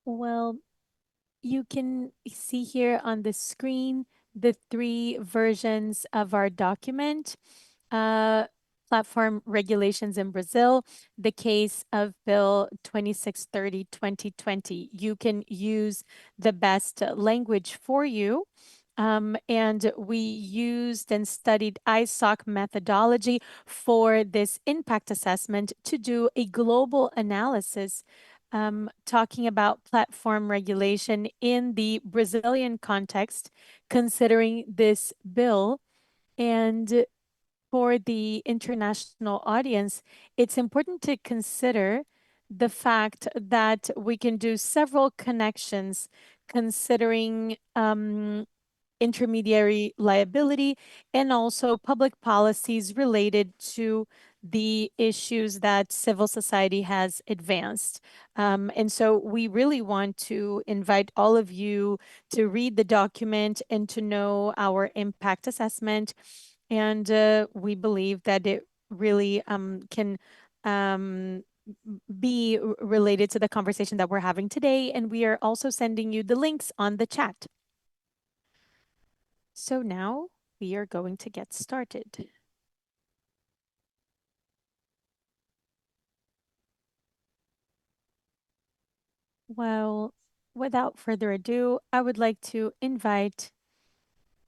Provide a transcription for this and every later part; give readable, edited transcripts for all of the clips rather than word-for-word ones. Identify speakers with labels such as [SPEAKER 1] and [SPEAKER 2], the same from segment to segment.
[SPEAKER 1] Well, you can see here on the screen the three versions of our document. Platform regulations in Brazil, the case of Bill 2630 2020. You can use the best language for you. And we used and studied ISOC methodology for this impact assessment to do a global analysis, talking about platform regulation in the Brazilian context, considering this bill. And for the international audience, it's important to consider the fact that we can do several connections considering intermediary liability and also public policies related to the issues that civil society has advanced. And so we really want to invite all of you to read the document and to know our impact assessment. And we believe that it really can be related to the conversation that we're having today. And we are also sending you the links on the chat. So now we are going to get started. Well, without further ado, I would like to invite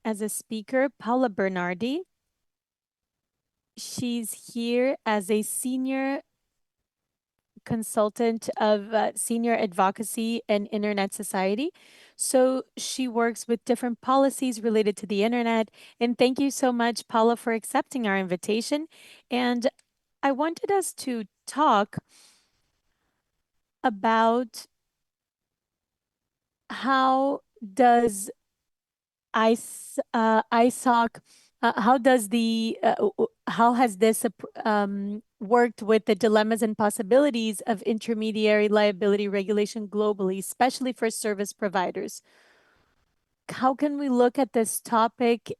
[SPEAKER 1] as a speaker Paula Bernardi. She's here as a senior consultant of senior advocacy and internet society. So she works with different policies related to the internet. And thank you so much, Paula, for accepting our invitation. And I wanted us to talk about how does ISOC, how has this worked with the dilemmas and possibilities of intermediary liability regulation globally, especially for service providers? How can we look at this topic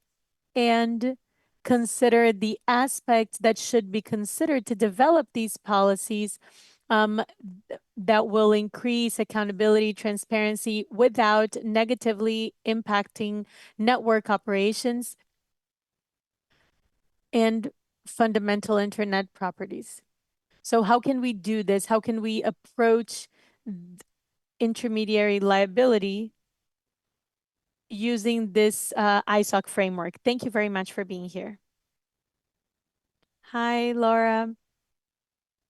[SPEAKER 1] and consider the aspects that should be considered to develop these policies um, that will increase accountability, transparency without negatively impacting network operations and fundamental internet properties? So how can we do this? How can we approach intermediary liability using this ISOC framework? Thank you very much for being here. Hi, Laura.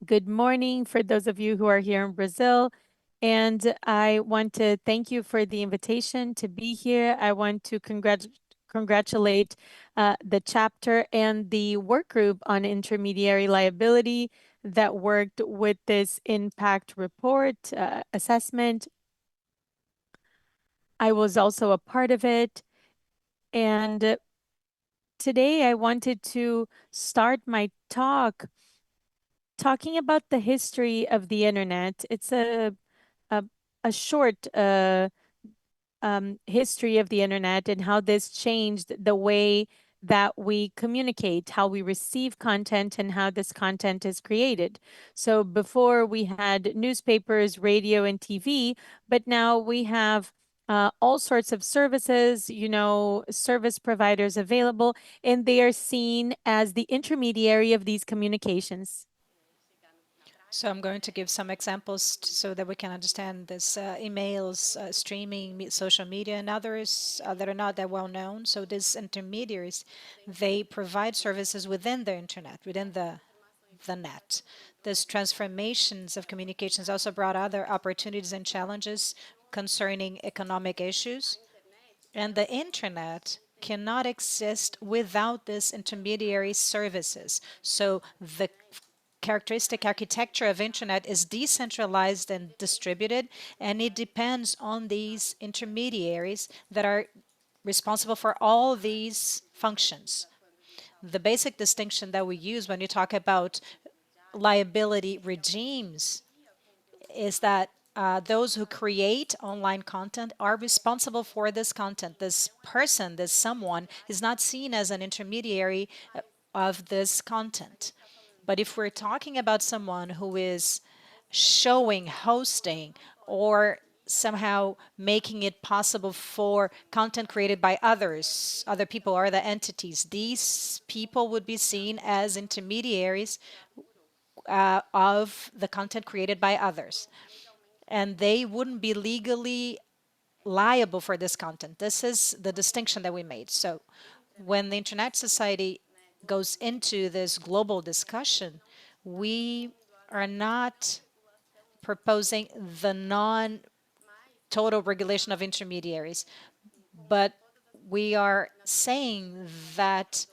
[SPEAKER 1] Good morning for those of you who are here in Brazil. And I want to thank you for the invitation to be here. I want to congratulate the chapter and the work group on intermediary liability that worked with this impact report assessment. I was also a part of it. And today I wanted to start my talk talking about the history of the internet. It's a, a short history of the internet and how this changed the way that we communicate, how we receive content, and how this content is created. So before we had newspapers, radio, and TV, but now we have all sorts of services, service providers available, and they are seen as the intermediary of these communications.
[SPEAKER 2] So I'm going to give some examples so that we can understand this emails, streaming, social media, and others that are not that well known. So these intermediaries, they provide services within the internet, within the net. These transformations of communications also brought other opportunities and challenges concerning economic issues. And the internet cannot exist without these intermediary services. So the characteristic architecture of internet is decentralized and distributed, and it depends on these intermediaries that are responsible for all these functions. The basic distinction that we use when you talk about liability regimes is that those who create online content are responsible for this content. This person, this someone, is not seen as an intermediary of this content. But if we're talking about someone who is showing, hosting, or somehow making it possible for content created by others, other people or the entities. These people would be seen as intermediaries of the content created by others. And they wouldn't be legally liable for this content. This is the distinction that we made. So when the Internet Society goes into this global discussion, we are not proposing the non-total regulation of intermediaries, but we are saying that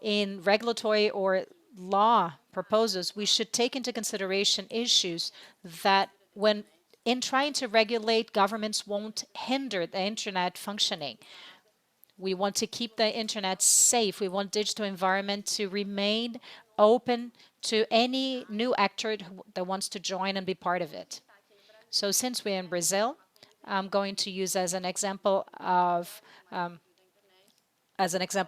[SPEAKER 2] in regulatory or law proposals, we should take into consideration issues that when in trying to regulate, governments won't hinder the internet functioning. We want to keep the internet safe. We want digital environment to remain open to any new actor that wants to join and be part of it. So since we're in Brazil, I'm going to use as an example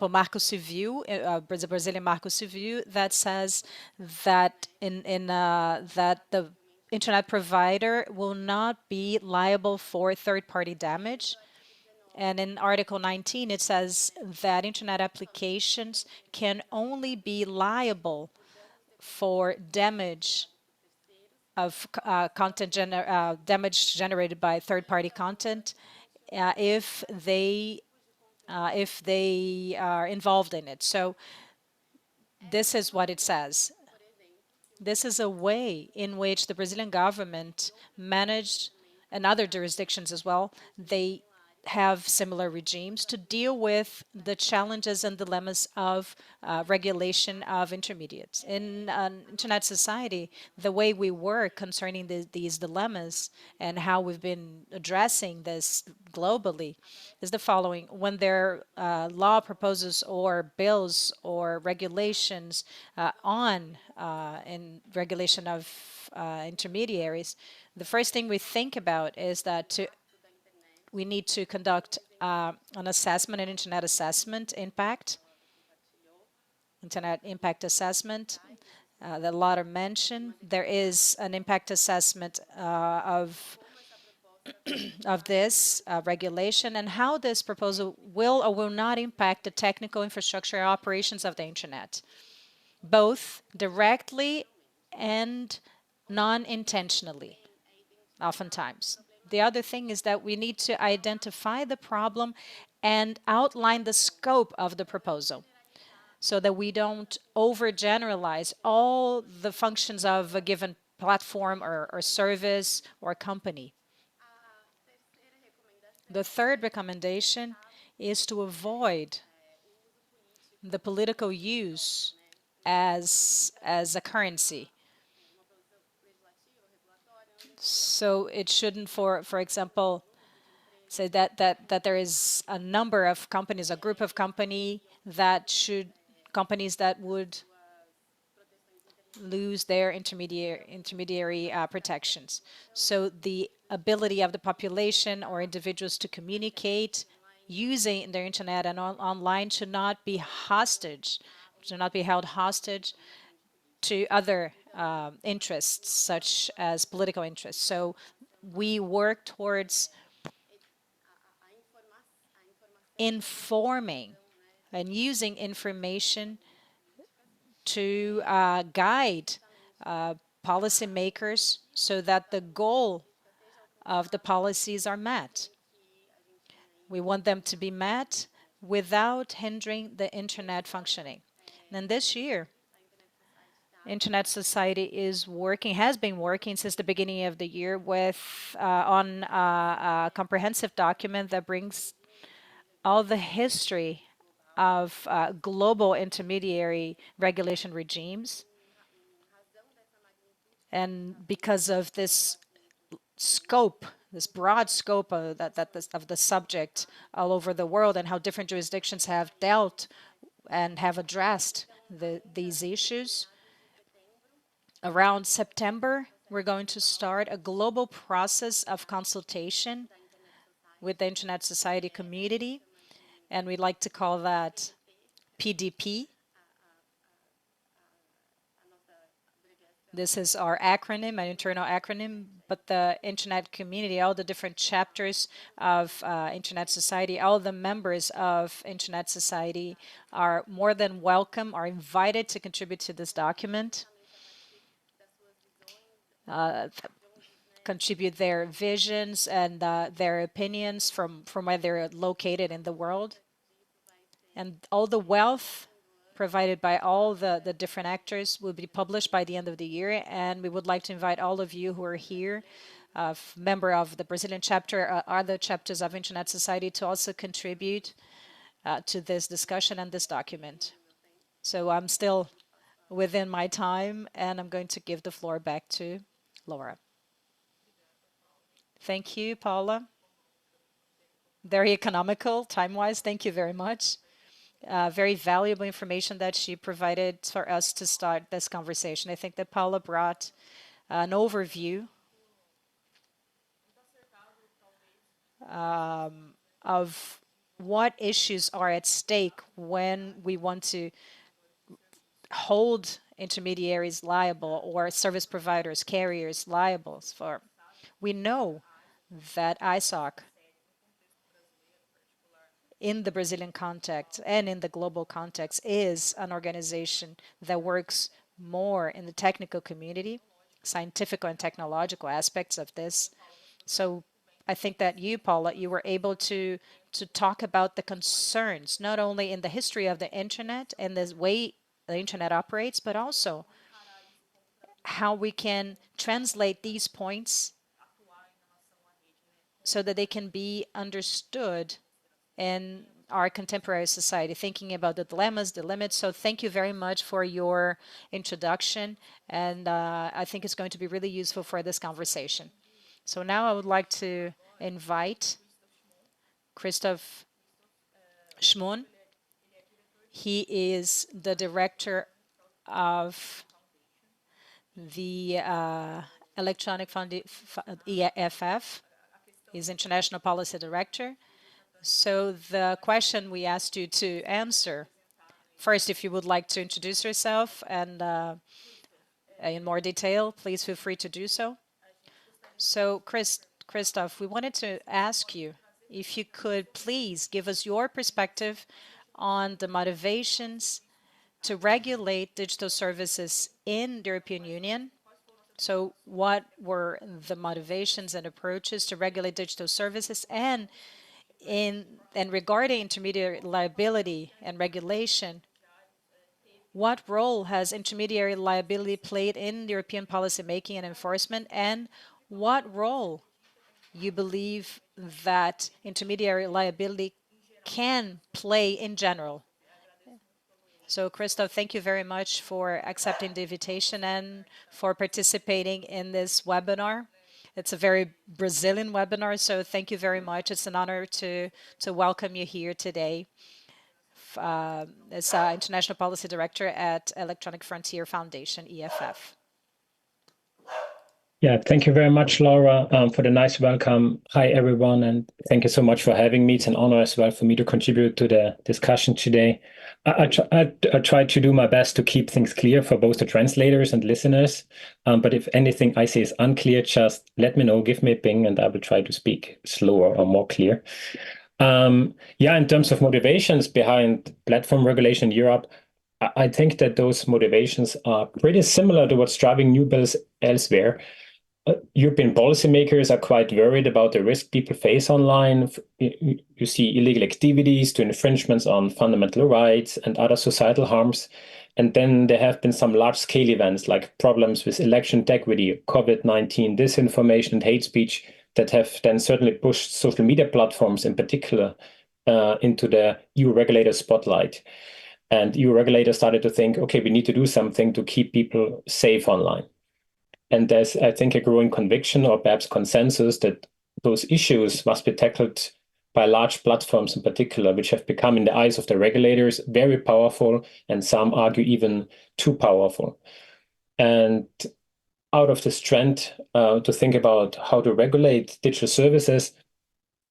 [SPEAKER 2] Marco Civil, the Brazilian Marco Civil, that says that that the internet provider will not be liable for third-party damage. And in Article 19, it says that internet applications can only be liable for damage of damage generated by third-party content if they are involved in it. So this is what it says. This is a way in which the Brazilian government managed, and other jurisdictions as well, they have similar regimes to deal with the challenges and dilemmas of regulation of intermediates. In an internet society, the way we work concerning these dilemmas and how we've been addressing this globally is the following. When there are law proposals or bills or regulations in regulation of intermediaries, the first thing we think about is that we need to conduct an assessment, an internet impact assessment that a lot are mentioned. There is an impact assessment of this regulation and how this proposal will or will not impact the technical infrastructure operations of the internet, both directly and non-intentionally, oftentimes. The other thing is that we need to identify the problem and outline the scope of the proposal so that we don't overgeneralize all the functions of a given platform or service or company. The third recommendation is to avoid the political use as a currency. So it shouldn't, for example, say that there is a number of companies, a group of companies that would lose their intermediary protections. So the ability of the population or individuals to communicate using the internet and online should not be held hostage to other interests, such as political interests. So we work towards informing and using information to guide policymakers so that the goal of the policies are met. We want them to be met without hindering the internet functioning. And this year, Internet Society has been working since the beginning of the year on a comprehensive document that brings all the history of global intermediary regulation regimes. And because of this scope, this broad scope of the subject all over the world and how different jurisdictions have dealt and have addressed these issues, around September, we're going to start a global process of consultation with the Internet Society community, and we like to call that PDP. This is our acronym, an internal acronym, but the internet community, all the different chapters of Internet Society, all the members of Internet Society are more than welcome, are invited to contribute to this document, contribute their visions and their opinions from where they're located in the world. And all the wealth provided by all the different actors will be published by the end of the year. And we would like to invite all of you who are here, member of the Brazilian chapter, other chapters of Internet Society, to also contribute to this discussion and this document. So I'm still within my time, and I'm going to give the floor back to Laura. Thank you, Paula. Very economical time-wise. Thank you very much. Very valuable information that she provided for us to start this conversation. I think that Paula brought an overview of what issues are at stake when we want to hold intermediaries liable or service providers, carriers liable for. We know that ISOC in the Brazilian context and in the global context is an organization that works more in the technical community, scientific and technological aspects of this. So I think that you, Paula, you were able to talk about the concerns, not only in the history of the internet and the way the internet operates, but also how we can translate these points so that they can be understood in our contemporary society, thinking about the dilemmas, the limits. So thank you very much for your introduction. And I think it's going to be really useful for this conversation. So now I would like to invite Christoph Schmon. He is the director of the Electronic Fund, EFF. He's International Policy Director. So the question we asked you to answer, first, if you would like to introduce yourself and in more detail, please feel free to do so. So Christoph, we wanted to ask you if you could please give us your perspective on the motivations to regulate digital services in the European Union. So what were the motivations and approaches to regulate digital services, and regarding intermediary liability and regulation, what role has intermediary liability played in European policy making and enforcement, and what role you believe that intermediary liability can play in general? So, Christoph, thank you very much for accepting the invitation and for participating in this webinar. It's a very Brazilian webinar, so thank you very much. It's an honor to welcome you here today as International Policy Director at Electronic Frontier Foundation, EFF.
[SPEAKER 3] Yeah, thank you very much, Laura, for the nice welcome. Hi, everyone, and thank you so much for having me. It's an honor as well for me to contribute to the discussion today. I try to do my best to keep things clear for both the translators and listeners. But if anything I say is unclear, just let me know, give me a ping, and I will try to speak slower or more clear. Yeah, in terms of motivations behind platform regulation in Europe, I think that those motivations are pretty similar to what's driving new bills elsewhere. European policymakers are quite worried about the risk people face online. You see illegal activities to infringements on fundamental rights and other societal harms. And then there have been some large-scale events like problems with election integrity, COVID-19, disinformation, and hate speech that have then certainly pushed social media platforms in particular into the EU regulator spotlight. And EU regulators started to think, okay, we need to do something to keep people safe online. And there's, I think, a growing conviction or perhaps consensus that those issues must be tackled by large platforms in particular, which have become, in the eyes of the regulators, very powerful, and some argue even too powerful. And out of this trend to think about how to regulate digital services,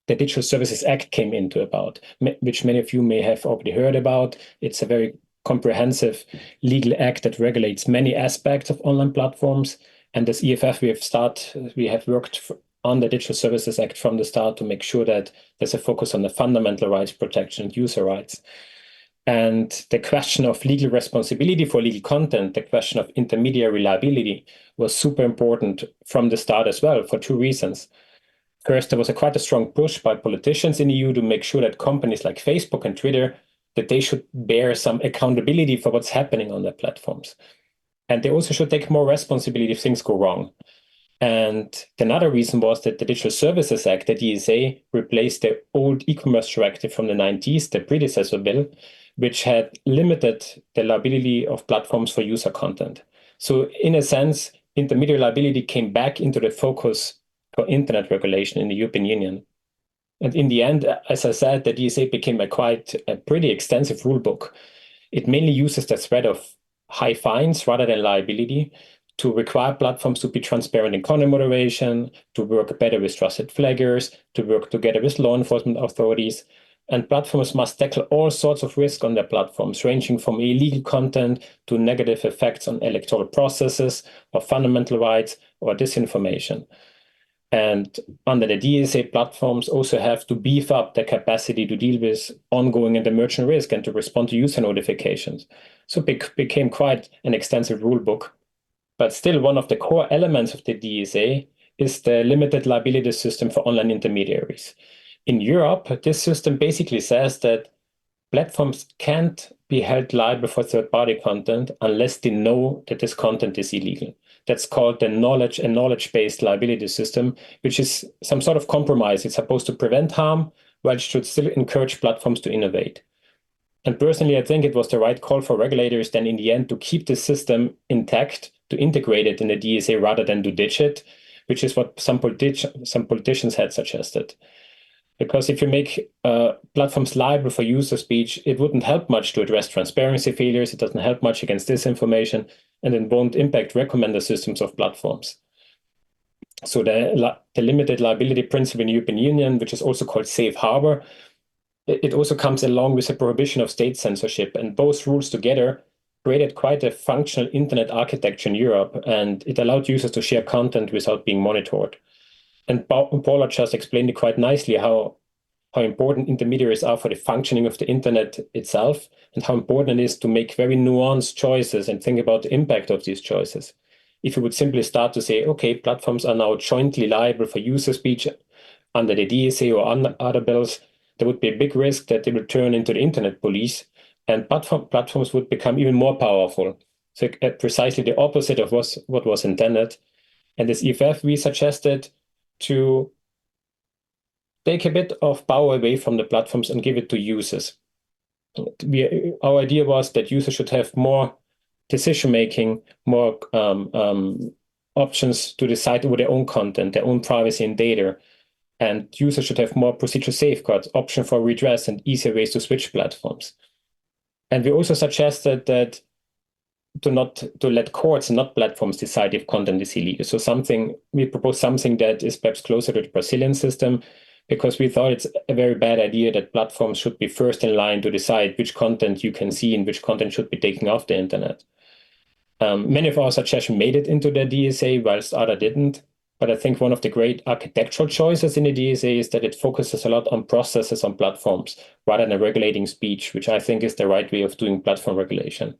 [SPEAKER 3] the Digital Services Act came into about, which many of you may have already heard about. It's a very comprehensive legal act that regulates many aspects of online platforms. And as EFF, we have worked on the Digital Services Act from the start to make sure that there's a focus on the fundamental rights protection and user rights. And the question of legal responsibility for legal content, the question of intermediary liability, was super important from the start as well, for two reasons. First, there was quite a strong push by politicians in the EU to make sure that companies like Facebook and Twitter, that they should bear some accountability for what's happening on their platforms. And they also should take more responsibility if things go wrong. And another reason was that the Digital Services Act, the DSA, replaced the old e-commerce directive from the 90s, the predecessor bill, which had limited the liability of platforms for user content. So in a sense, intermediary liability came back into the focus for internet regulation in the European Union. And in the end, as I said, the DSA became a pretty extensive rule book. It mainly uses the threat of high fines rather than liability to require platforms to be transparent in content moderation, to work better with trusted flaggers, to work together with law enforcement authorities. And platforms must tackle all sorts of risks on their platforms, ranging from illegal content to negative effects on electoral processes or fundamental rights or disinformation. And under the DSA, platforms also have to beef up their capacity to deal with ongoing and emerging risk and to respond to user notifications. So it became quite an extensive rule book. But still, one of the core elements of the DSA is the limited liability system for online intermediaries. In Europe, this system basically says that platforms can't be held liable for third-party content unless they know that this content is illegal. That's called the knowledge-based liability system, which is some sort of compromise. It's supposed to prevent harm, while it should still encourage platforms to innovate. And personally, I think it was the right call for regulators then in the end to keep the system intact, to integrate it in the DSA rather than to ditch it, which is what some politicians had suggested. Because if you make platforms liable for user speech, it wouldn't help much to address transparency failures. It doesn't help much against disinformation, and it won't impact recommender systems of platforms. So the limited liability principle in the European Union, which is also called safe harbor, it also comes along with a prohibition of state censorship. And both rules together created quite a functional internet architecture in Europe, and it allowed users to share content without being monitored. And Paula just explained it quite nicely how important intermediaries are for the functioning of the internet itself, and how important it is to make very nuanced choices and think about the impact of these choices. If you would simply start to say, okay, platforms are now jointly liable for user speech under the DSA or under other bills, there would be a big risk that they will turn into the internet police, and platforms would become even more powerful. So precisely the opposite of what was intended. And as EFF, we suggested to take a bit of power away from the platforms and give it to users. Our idea was that users should have more decision-making, more options to decide over their own content, their own privacy and data. And users should have more procedural safeguards, option for redress, and easier ways to switch platforms. And we also suggested that to let courts and not platforms decide if content is illegal. So we propose something that is perhaps closer to the Brazilian system, because we thought it's a very bad idea that platforms should be first in line to decide which content you can see and which content should be taken off the internet. Many of our suggestions made it into the DSA, whilst others didn't. But I think one of the great architectural choices in the DSA is that it focuses a lot on processes on platforms rather than regulating speech, which I think is the right way of doing platform regulation.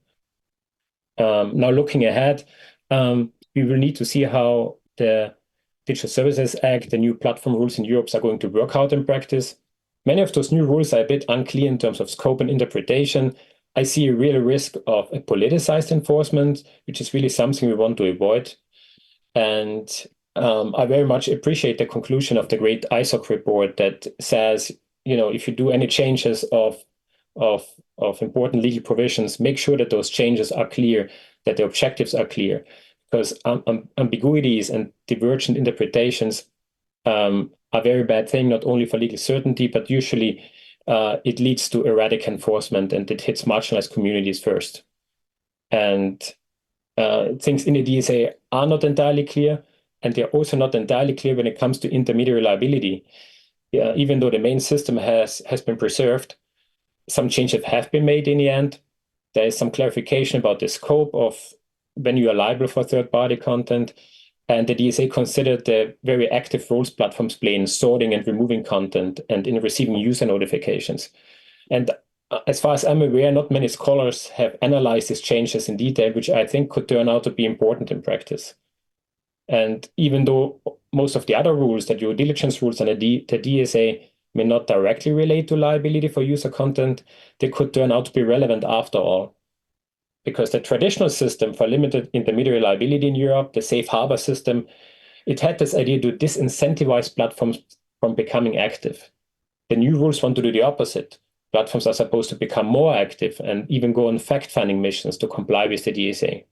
[SPEAKER 3] Now looking ahead, we will need to see how the Digital Services Act, the new platform rules in Europe, are going to work out in practice. Many of those new rules are a bit unclear in terms of scope and interpretation. I see a real risk of a politicized enforcement, which is really something we want to avoid. And I very much appreciate the conclusion of the great ISOC report that says, if you do any changes of important legal provisions, make sure that those changes are clear, that the objectives are clear, because ambiguities and divergent interpretations are a very bad thing, not only for legal certainty, but usually it leads to erratic enforcement, and it hits marginalized communities first. And things in the DSA are not entirely clear, and they're also not entirely clear when it comes to intermediary liability. Even though the main system has been preserved, some changes have been made in the end. there is some clarification about the scope of when you are liable for third-party content. And the DSA considered the very active roles platforms play in sorting and removing content and in receiving user notifications. And as far as I'm aware, not many scholars have analyzed these changes in detail, which I think could turn out to be important in practice. And even though most of the other rules, the due diligence rules and the DSA may not directly relate to liability for user content, they could turn out to be relevant after all. Because the traditional system for limited intermediary liability in Europe, the safe harbor system, it had this idea to disincentivize platforms from becoming active. The new rules want to do the opposite. Platforms are supposed to become more active and even go on fact-finding missions to comply with the DSA.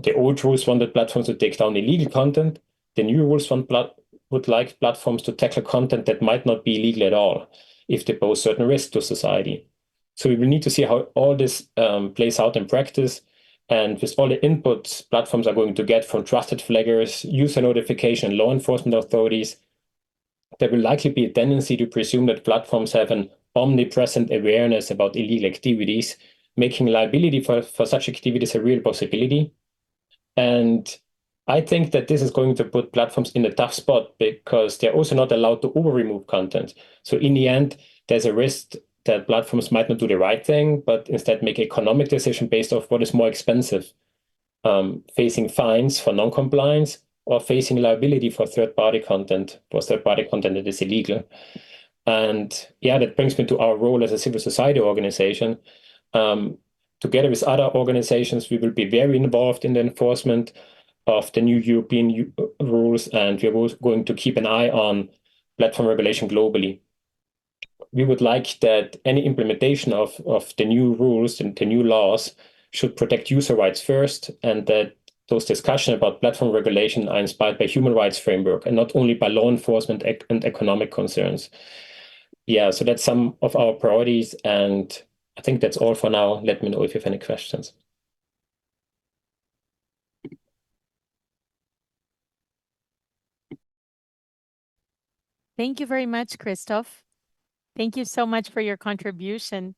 [SPEAKER 3] The old rules wanted platforms to take down illegal content. The new rules would like platforms to tackle content that might not be illegal at all if they pose certain risks to society. So we will need to see how all this plays out in practice. And with all the inputs platforms are going to get from trusted flaggers, user notification, law enforcement authorities, there will likely be a tendency to presume that platforms have an omnipresent awareness about illegal activities, making liability for such activities a real possibility. And I think that this is going to put platforms in a tough spot because they're also not allowed to over-remove content. So in the end, there's a risk that platforms might not do the right thing, but instead make economic decision based off what is more expensive, facing fines for non-compliance or facing liability for third-party content, that is illegal. And yeah, that brings me to our role as a civil society organization. Together with other organizations, we will be very involved in the enforcement of the new European rules, and we're going to keep an eye on platform regulation globally. We would like that any implementation of the new rules and the new laws should protect user rights first, and that those discussions about platform regulation are inspired by human rights framework and not only by law enforcement and economic concerns. Yeah, so that's some of our priorities, and I think that's all for now. Let me know if you have any questions.
[SPEAKER 1] Thank you very much, Christoph. Thank you so much for your contribution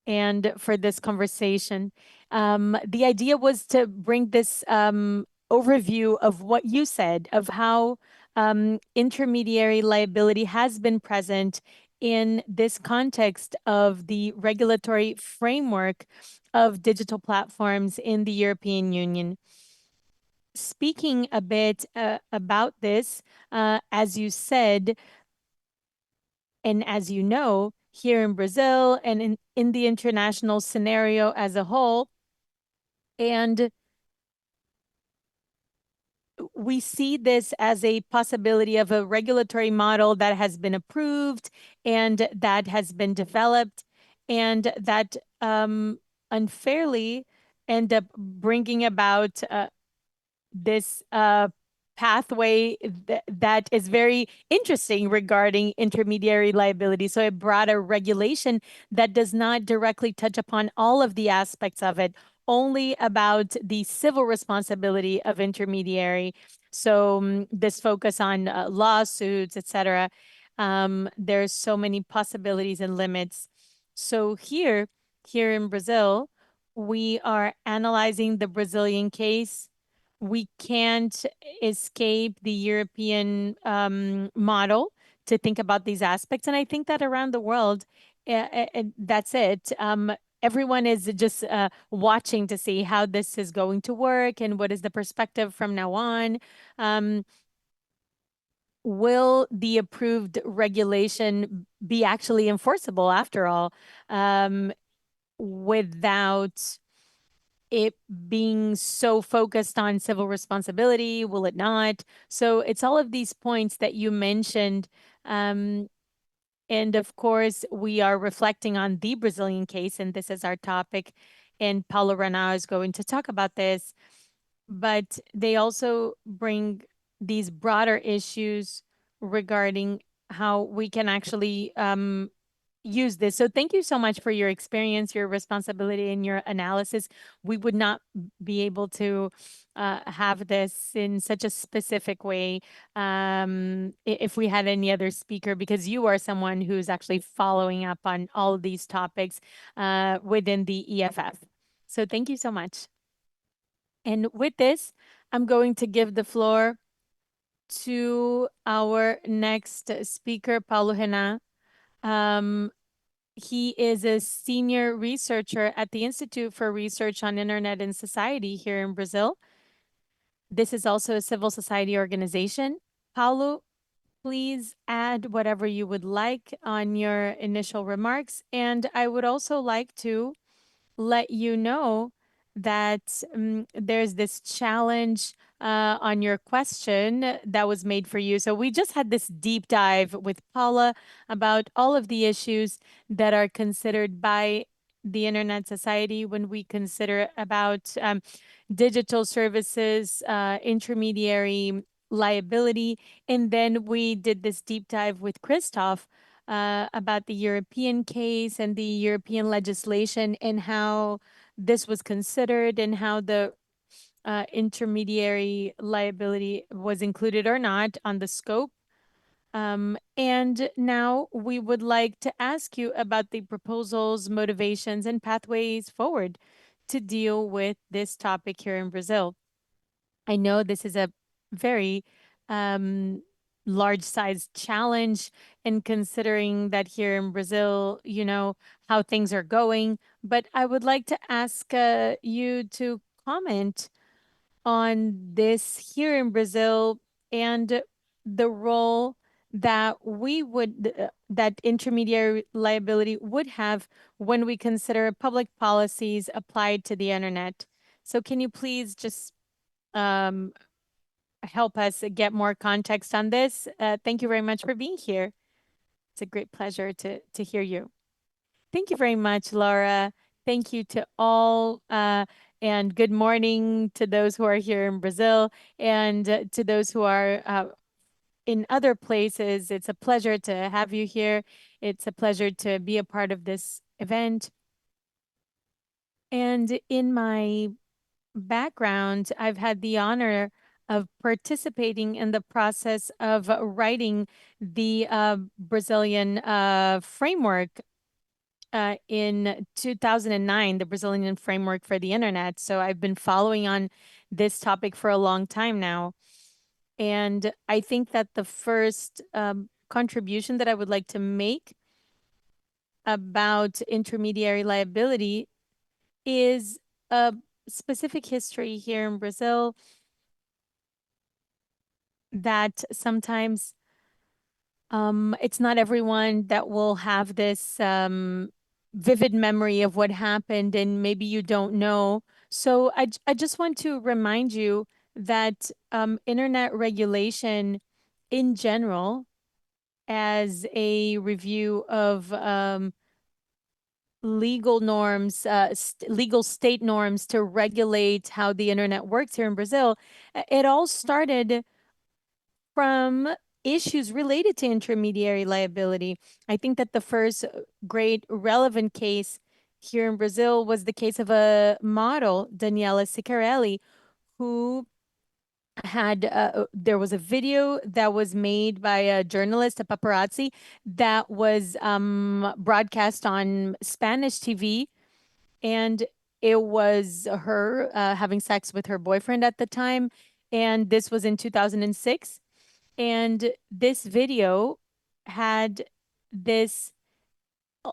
[SPEAKER 1] and for this conversation. The idea was to bring this overview of what you said, of how intermediary liability has been present in this context of the regulatory framework of digital platforms in the European Union. Speaking a bit about this, as you said, and as you know, here in Brazil and in the international scenario as a whole, and we see this as a possibility of a regulatory model that has been approved and that has been developed and that unfairly end up bringing about this pathway that is very interesting regarding intermediary liability. So it brought a regulation that does not directly touch upon all of the aspects of it, only about the civil responsibility of intermediary. So this focus on lawsuits, etc. There's so many possibilities and limits. So here in Brazil, we are analyzing the Brazilian case. We can't escape the European model to think about these aspects. And I think that around the world, that's it. Everyone is just watching to see how this is going to work and what is the perspective from now on. Will the approved regulation be actually enforceable after all, without it being so focused on civil responsibility? Will it not? So it's all of these points that you mentioned. And of course, we are reflecting on the Brazilian case, and this is our topic. And Paulo Rená is going to talk about this. But they also bring these broader issues regarding how we can actually use this. So thank you so much for your experience, your responsibility, and your analysis. We would not be able to have this in such a specific way if we had any other speaker, because you are someone who's actually following up on all of these topics within the EFF. So thank you so much. And with this, I'm going to give the floor to our next speaker, Paulo Rená. He is a senior researcher at the Institute for Research on Internet and Society here in Brazil. This is also a civil society organization. Paulo, please add whatever you would like on your initial remarks. And I would also like to let you know that there's this challenge on your question that was made for you. So we just had this deep dive with Paula about all of the issues that are considered by the Internet Society when we consider about digital services, intermediary liability. And then we did this deep dive with Christoph about the European case and the European legislation and how this was considered and how the intermediary liability was included or not on the scope. And now we would like to ask you about the proposals, motivations, and pathways forward to deal with this topic here in Brazil. I know this is a very large size challenge in considering that here in Brazil, you know, how things are going. But I would like to ask you to comment on this here in Brazil and the role that we would, that intermediary liability would have when we consider public policies applied to the internet. So can you please just um, help us get more context on this? Thank you very much for being here. It's a great pleasure to hear you. Thank you very much, Laura. Thank you to all, and good morning to those who are here in Brazil and to those who are in other places. It's a pleasure to have you here. It's a pleasure to be a part of this event. And in my background, I've had the honor of participating in the process of writing the Brazilian framework in 2009, the Brazilian framework for the internet. So I've been following on this topic for a long time now. And I think that the first contribution that I would like to make about intermediary liability is a specific history here in Brazil that sometimes it's not everyone that will have this vivid memory of what happened, and maybe you don't know. So I just want to remind you that internet regulation in general, as a review of legal norms, legal state norms to regulate how the internet works here in Brazil, it all started from issues related to intermediary liability. I think that the first great relevant case here in Brazil was the case of a model, Daniela Sicarelli, who had there was a video that was made by a journalist, a paparazzi, that was broadcast on Spanish TV, and it was her having sex with her boyfriend at the time, and this was in 2006. And this video had this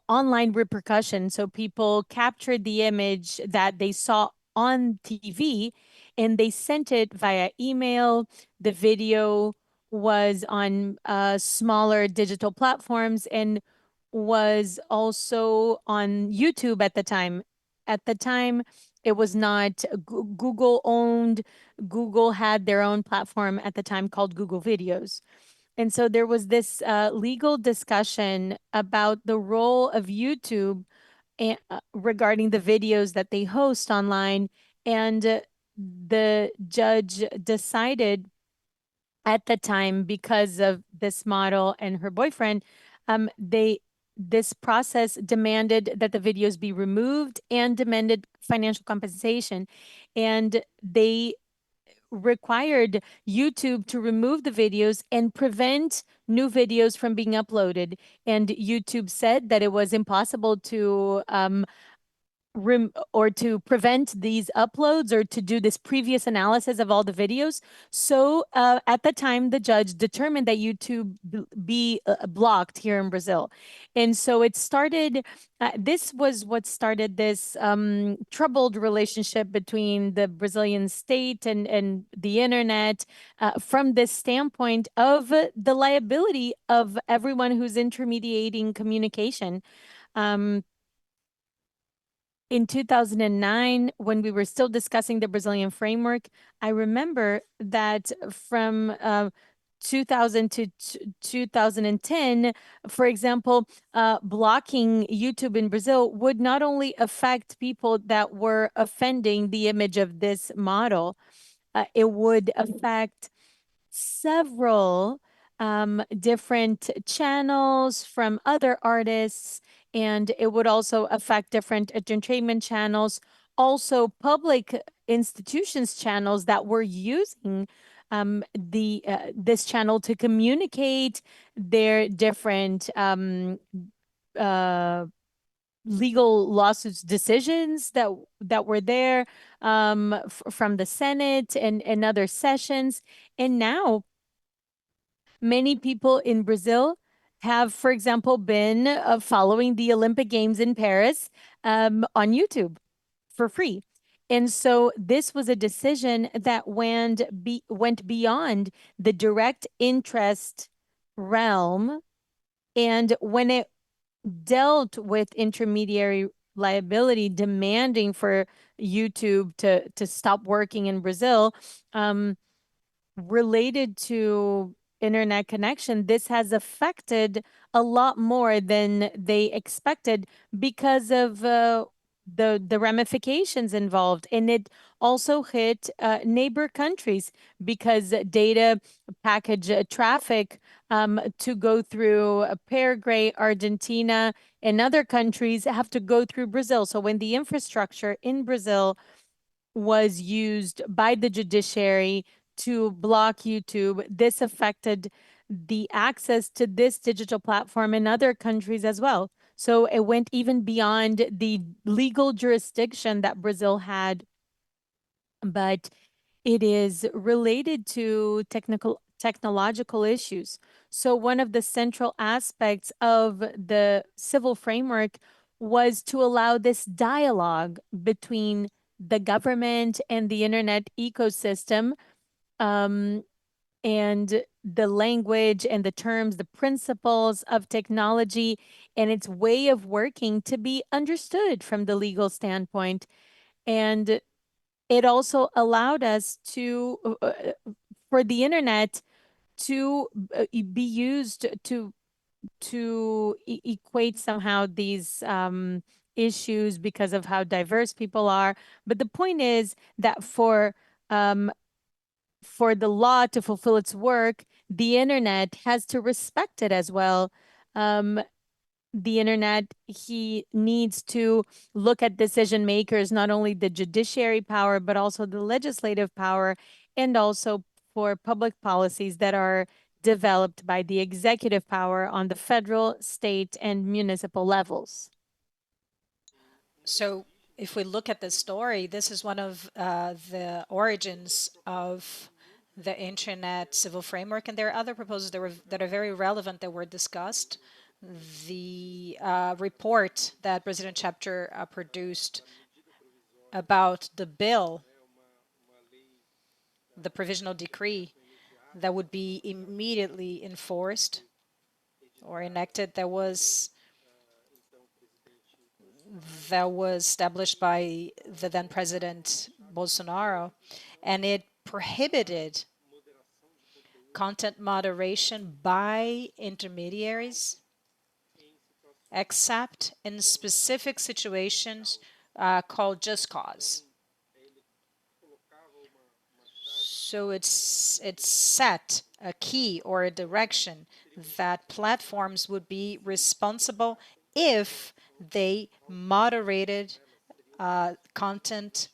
[SPEAKER 1] online repercussion. So people captured the image that they saw on TV and they sent it via email. The video was on smaller digital platforms and was also on YouTube at the time. At the time, it was not Google owned. Google had their own platform at the time called Google Videos. And so there was this legal discussion about the role of YouTube regarding the videos that they host online. And the judge decided at the time, because of this model and her boyfriend, they this process demanded that the videos be removed and demanded financial compensation. And they required YouTube to remove the videos and prevent new videos from being uploaded. And YouTube said that it was impossible to to prevent these uploads or to do this previous analysis of all the videos. So at the time, the judge determined that YouTube be blocked here in Brazil. And so it started, this was what started this troubled relationship between the Brazilian state and the internet from this standpoint of the liability of everyone who's intermediating communication. In 2009, when we were still discussing the Brazilian framework, I remember that from 2000 to 2010, for example, blocking YouTube in Brazil would not only affect people that were offending the image of this model, it would affect several different channels from other artists, and it would also affect different entertainment channels, also public institutions channels that were using this channel to communicate their different legal lawsuits decisions that were there from the Senate and other sessions. And now many people in Brazil have, for example, been following the Olympic Games in Paris on YouTube for free. And so this was a decision that went beyond the direct interest realm. And when it dealt with intermediary liability, demanding for YouTube to stop working in Brazil, related to internet connection, this has affected a lot more than they expected because of the ramifications involved. And it also hit neighbor countries because data package traffic to go through Paraguay, Argentina, and other countries have to go through Brazil. So when the infrastructure in Brazil was used by the judiciary to block YouTube, this affected the access to this digital platform in other countries as well. So it went even beyond the legal jurisdiction that Brazil had, but it is related to technological issues. So one of the central aspects of the civil framework was to allow this dialogue between the government and the internet ecosystem, and the language and the terms, the principles of technology and its way of working to be understood from the legal standpoint. And it also allowed us to, for the internet to be used to equate somehow these issues because of how diverse people are. But the point is that for the law to fulfill its work, the internet has to respect it as well. The internet, he needs to look at decision makers, not only the judiciary power, but also the legislative power, and also for public policies that are developed by the executive power on the federal, state, and municipal levels.
[SPEAKER 2] So if we look at the story, this is one of the origins of the internet civil framework, and there are other proposals that are very relevant that were discussed. The report that President Chapter produced about the bill, the provisional decree that would be immediately enforced or enacted, that was established by the then President Bolsonaro, and it prohibited content moderation by intermediaries, except in specific situations called just cause. So it's set a key or a direction that platforms would be responsible if they moderated content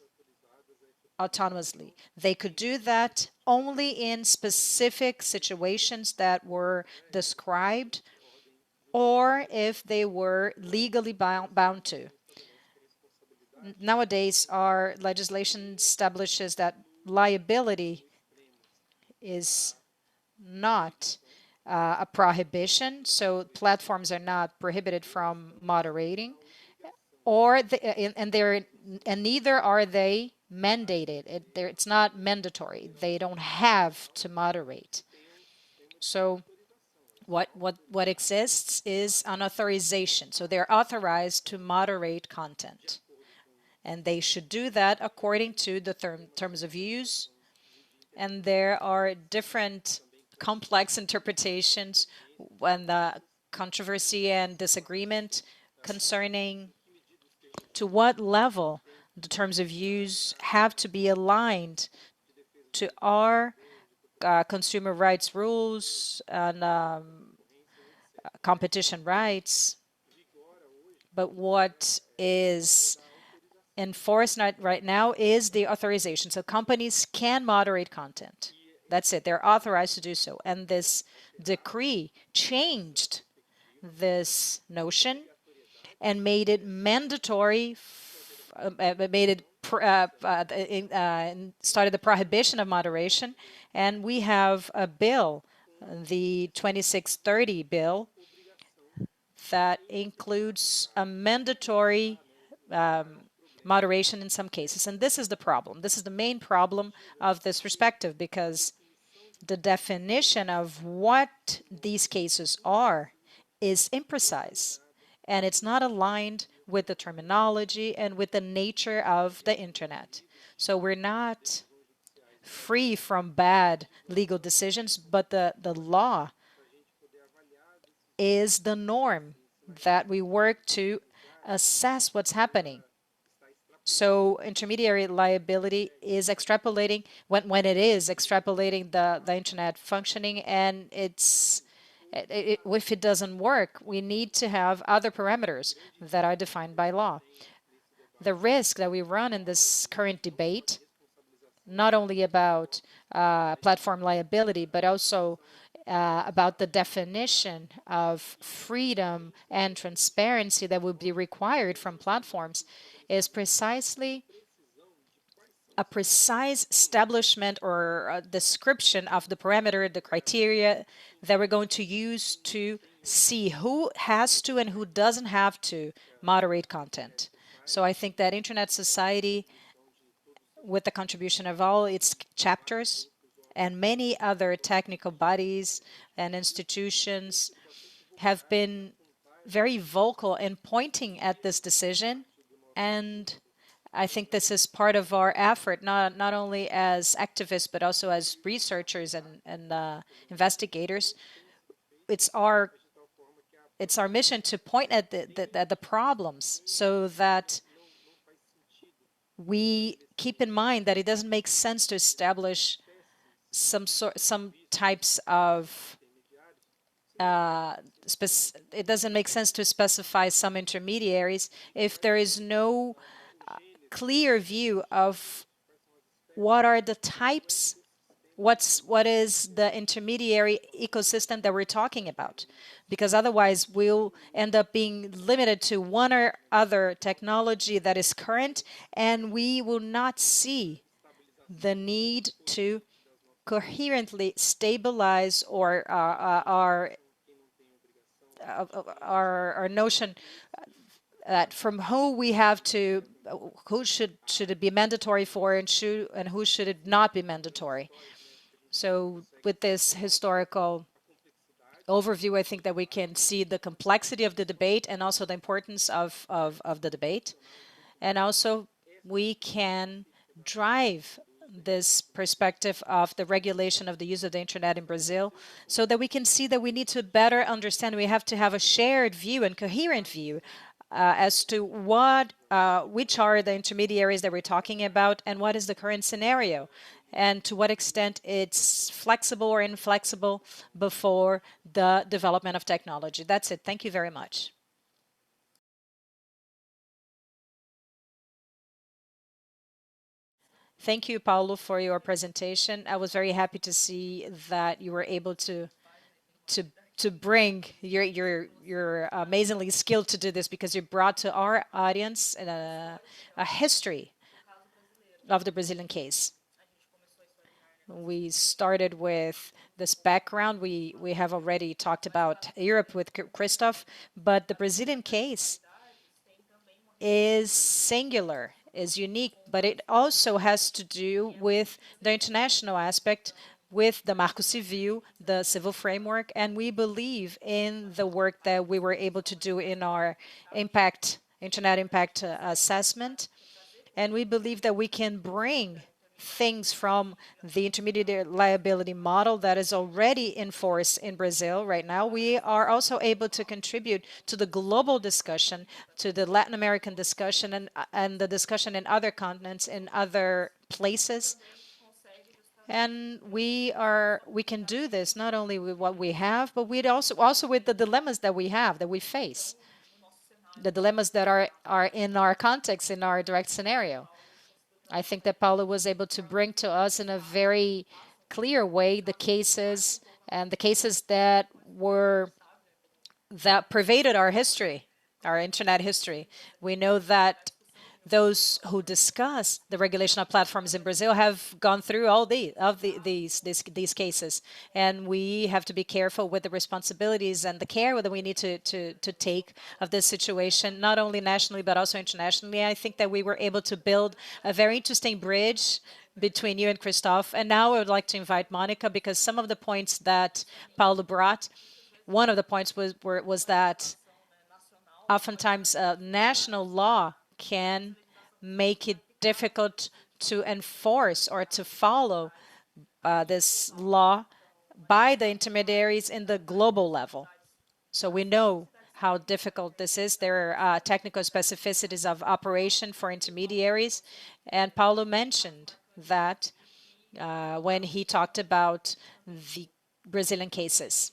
[SPEAKER 2] autonomously. They could do that only in specific situations that were described or if they were legally bound to. Nowadays, our legislation establishes that liability is not a prohibition, so platforms are not prohibited from moderating, or and neither are they mandated. It's not mandatory. They don't have to moderate. So what exists is an authorization. So they're authorized to moderate content, and they should do that according to the terms of use. And there are different complex interpretations when the controversy and disagreement concerning to what level the terms of use have to be aligned to our consumer rights rules and competition rights. But what is enforced right now is the authorization. So companies can moderate content. That's it. They're authorized to do so. And this decree changed this notion and made it mandatory, started the prohibition of moderation. And we have a bill, the 2630 bill, that includes a mandatory moderation in some cases. And this is the problem. This is the main problem of this perspective, because the definition of what these cases are is imprecise, and it's not aligned with the terminology and with the nature of the internet. So we're not free from bad legal decisions, but the law is the norm that we work to assess what's happening. So intermediary liability is extrapolating when it is extrapolating the internet functioning, and if it doesn't work, we need to have other parameters that are defined by law. The risk that we run in this current debate, not only about platform liability, but also about the definition of freedom and transparency that would be required from platforms, is precisely a precise establishment or a description of the parameter, the criteria that we're going to use to see who has to and who doesn't have to moderate content. So I think that Internet Society, with the contribution of all its chapters and many other technical bodies and institutions, have been very vocal in pointing at this decision. And I think this is part of our effort, not only as activists, but also as researchers and investigators. It's our mission to point at the problems so that we keep in mind that it doesn't make sense to establish some types of it doesn't make sense to specify some intermediaries if there is no clear view of what are the types, what is the intermediary ecosystem that we're talking about, because otherwise we'll end up being limited to one or other technology that is current, and we will not see the need to coherently stabilize or our notion that from who we have to, who should it be mandatory for, and who should it not be mandatory. So with this historical overview, I think that we can see the complexity of the debate and also the importance of the debate. And also we can drive this perspective of the regulation of the use of the internet in Brazil, so that we can see that we need to better understand, we have to have a shared view and coherent view as to which are the intermediaries that we're talking about and what is the current scenario and to what extent it's flexible or inflexible before the development of technology. That's it. Thank you very much. Thank you, Paulo, for your presentation. I was very happy to see that you were able to bring you're amazingly skilled to do this, because you brought to our audience a history of the Brazilian case. We started with this background. We have already talked about Europe with Christoph, but the Brazilian case is singular, is unique, but it also has to do with the international aspect, with the Marco Civil, the civil framework, and we believe in the work that we were able to do in our internet impact assessment. And we believe that we can bring things from the intermediate liability model that is already in force in Brazil right now. We are also able to contribute to the global discussion, to the Latin American discussion, and the discussion in other continents, in other places. And we can do this not only with what we have, but we also with the dilemmas that we have, that we face, the dilemmas that are in our context, in our direct scenario. I think that Paulo was able to bring to us in a very clear way the cases that pervaded our history, our internet history. We know that those who discuss the regulation of platforms in Brazil have gone through all these cases, and we have to be careful with the responsibilities and the care that we need to take of this situation, not only nationally but also internationally. I think that we were able to build a very interesting bridge between you and Christoph. And now I would like to invite Mônica, because some of the points that Paulo brought, one of the points was that oftentimes national law can make it difficult to enforce or to follow this law by the intermediaries in the global level. So we know how difficult this is. There are technical specificities of operation for intermediaries, and Paulo mentioned that when he talked about the Brazilian cases.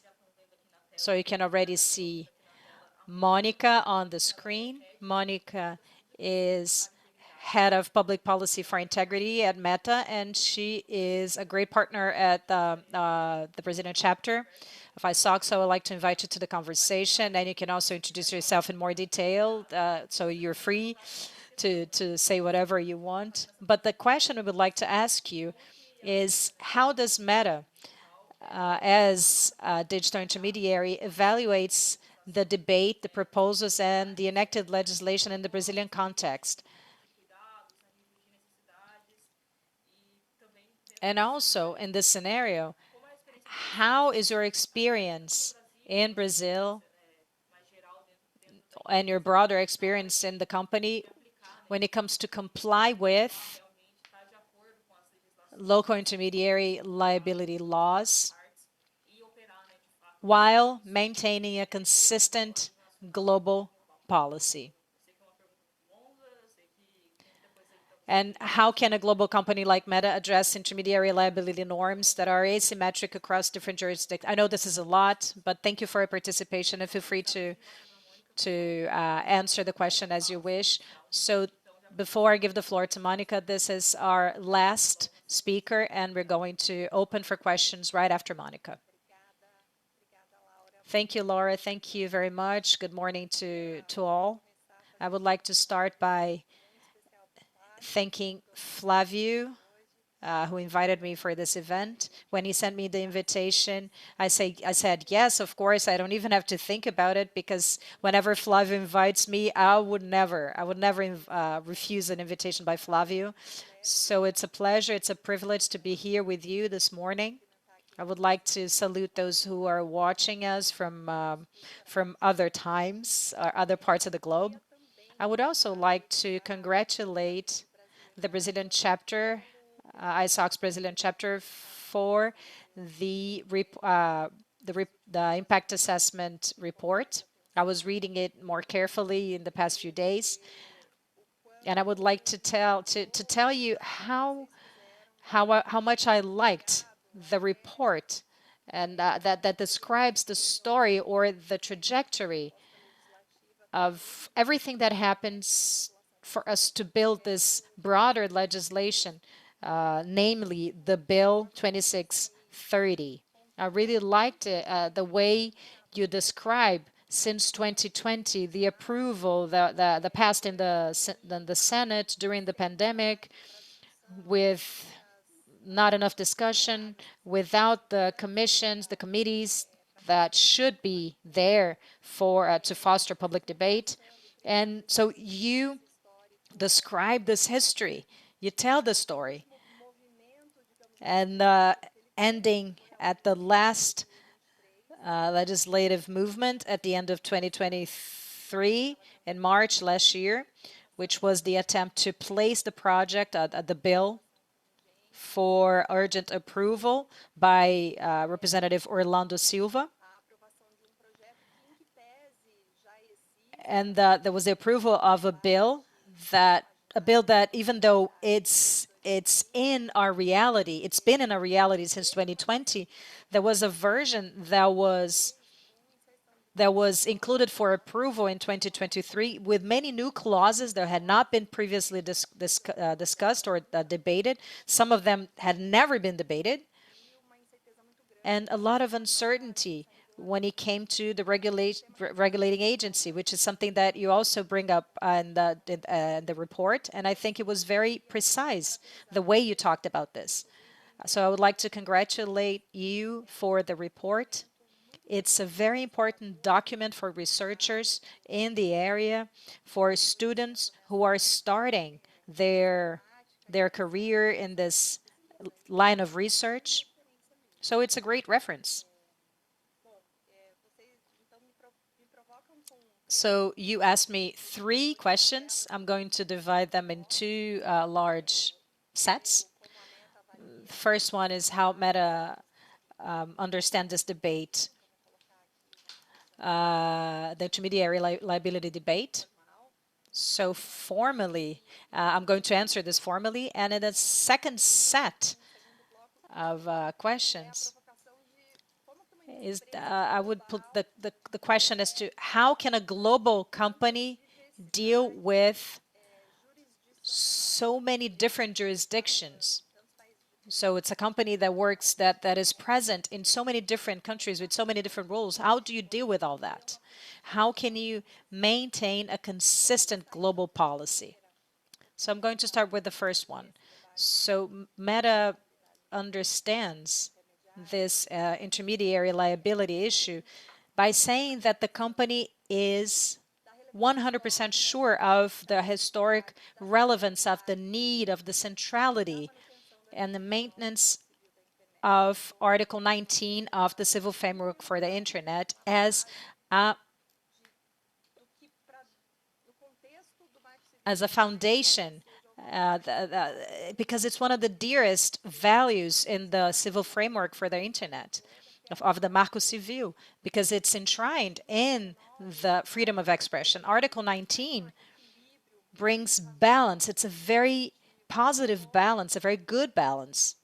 [SPEAKER 2] So you can already see Mônica on the screen. Mônica is head of public policy for integrity at Meta, and she is a great partner at the Brazilian chapter of ISOC. So I'd like to invite you to the conversation, and you can also introduce yourself in more detail. So you're free to say whatever you want. But the question we would like to ask you is, how does Meta, as a digital intermediary, evaluates the debate, the proposals, and the enacted legislation in the Brazilian context? And also, in this scenario, how is your experience in Brazil and your broader experience in the company when it comes to comply with local intermediary liability laws while maintaining a consistent global policy? And how can a global company like Meta address intermediary liability norms that are asymmetric across different jurisdictions? I know this is a lot, but thank you for your participation, and feel free to answer the question as you wish. So before I give the floor to Mônica, this is our last speaker, and we're going to open for questions right after Mônica. Thank you, Laura. Thank you very much. Good morning to all. I would like to start by thanking Flavio, who invited me for this event. When he sent me the invitation, I said, yes, of course. I don't even have to think about it, because whenever Flavio invites me, I would never refuse an invitation by Flavio. So it's a pleasure, it's a privilege to be here with you this morning. I would like to salute those who are watching us from other times or other parts of the globe. I would also like to congratulate the Brazilian chapter, ISOC's Brazilian chapter, for the impact assessment report. I was reading it more carefully in the past few days, and I would like to tell you how much I liked the report, and that describes the story or the trajectory of everything that happens for us to build this broader legislation, namely the Bill 2630. I really liked it, the way you describe since 2020, the approval, the passed in the Senate during the pandemic with not enough discussion, without the commissions, the committees that should be there for to foster public debate. And so you describe this history, you tell the story, and ending at the last legislative movement at the end of 2023 in March last year, which was the attempt to place the project, the bill, for urgent approval by Representative Orlando Silva. And there was the approval of a bill that even though it's in our reality, it's been in our reality since 2020, there was a version that was included for approval in 2023 with many new clauses that had not been previously discussed or debated. Some of them had never been debated, and a lot of uncertainty when it came to the regulating agency, which is something that you also bring up in the report. And I think it was very precise the way you talked about this. So I would like to congratulate you for the report. It's a very important document for researchers in the area, for students who are starting their career in this line of research. So it's a great reference. So you asked me 3 questions. I'm going to divide them in 2 large sets. The first one is how Meta understand this debate, the intermediary liability debate. So formally, I'm going to answer this formally. And in the second set of questions, is I would put the question as to how can a global company deal with so many different jurisdictions? So it's a company that works, that is present in so many different countries with so many different rules. How do you deal with all that? How can you maintain a consistent global policy? So I'm going to start with the first one. So Meta understands this intermediary liability issue by saying that the company is 100% sure of the historic relevance of the need of the centrality and the maintenance of Article 19 of the Civil Framework for the Internet as a foundation, because it's one of the dearest values in the civil framework for the Internet, of the Marco Civil, because it's enshrined in the freedom of expression. Article 19 brings balance. It's a very positive balance, a very good balance.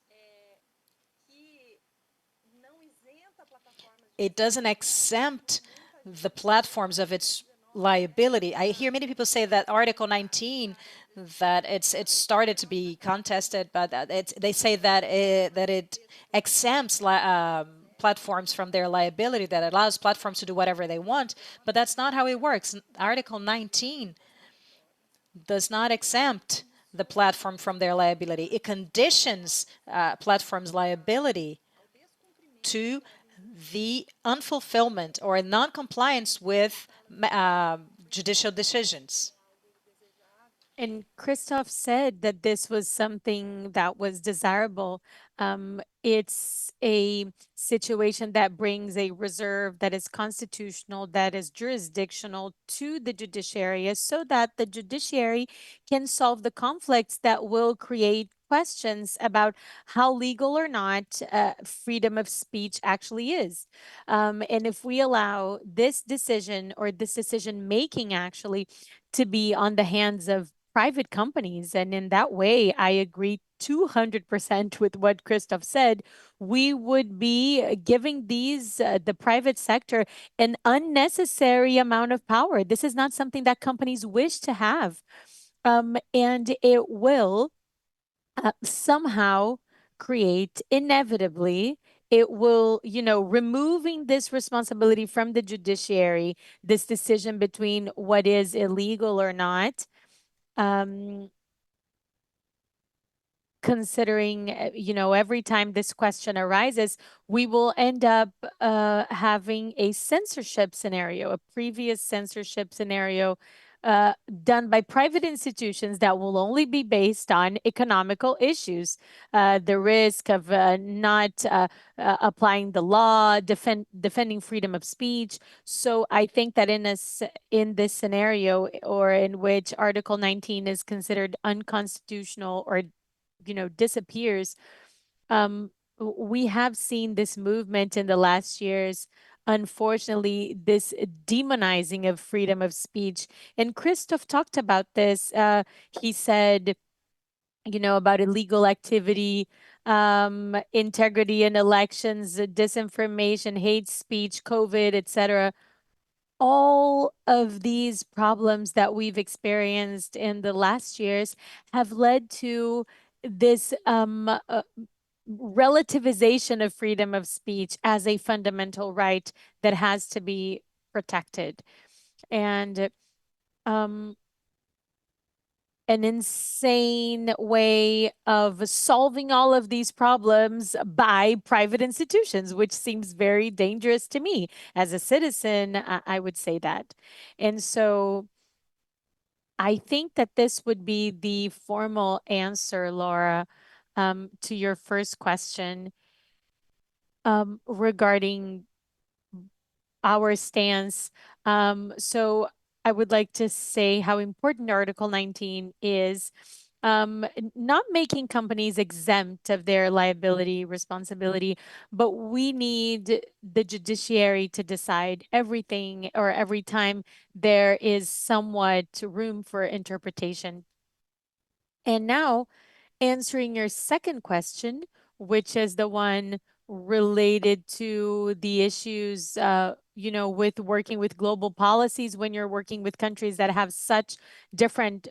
[SPEAKER 2] It doesn't exempt the platforms of its liability. I hear many people say that Article 19, that it's started to be contested, but they say that it exempts platforms from their liability, that allows platforms to do whatever they want. But that's not how it works. Article 19 does not exempt the platform from their liability. It conditions platforms' liability to the unfulfillment or non-compliance with judicial decisions.
[SPEAKER 1] And Christoph said that this was something that was desirable. It's a situation that brings a reserve that is constitutional, that is jurisdictional to the judiciary, so that the judiciary can solve the conflicts that will create questions about how legal or not freedom of speech actually is. And if we allow this decision or this decision making actually to be on the hands of private companies, and in that way, I agree 200% with what Christoph said, we would be giving the private sector an unnecessary amount of power. This is not something that companies wish to have. And it will somehow create, inevitably, it will, removing this responsibility from the judiciary, this decision between what is illegal or not. Considering, every time this question arises, we will end up having a censorship scenario, a previous censorship scenario done by private institutions that will only be based on economical issues, the risk of not applying the law, defending freedom of speech. So I think that in this scenario, or in which Article 19 is considered unconstitutional or disappears. We have seen this movement in the last years, unfortunately, this demonizing of freedom of speech. And Christoph talked about this. He said, about illegal activity, integrity in elections, disinformation, hate speech, COVID, etc. All of these problems that we've experienced in the last years have led to this relativization of freedom of speech as a fundamental right that has to be protected. And an insane way of solving all of these problems by private institutions, which seems very dangerous to me. As a citizen, I would say that. And so I think that this would be the formal answer, Laura, to your first question regarding our stance. So I would like to say how important Article 19 is. Not making companies exempt of their liability responsibility, but we need the judiciary to decide everything, or every time there is somewhat room for interpretation. And now, answering your second question, which is the one related to the issues, with working with global policies when you're working with countries that have such different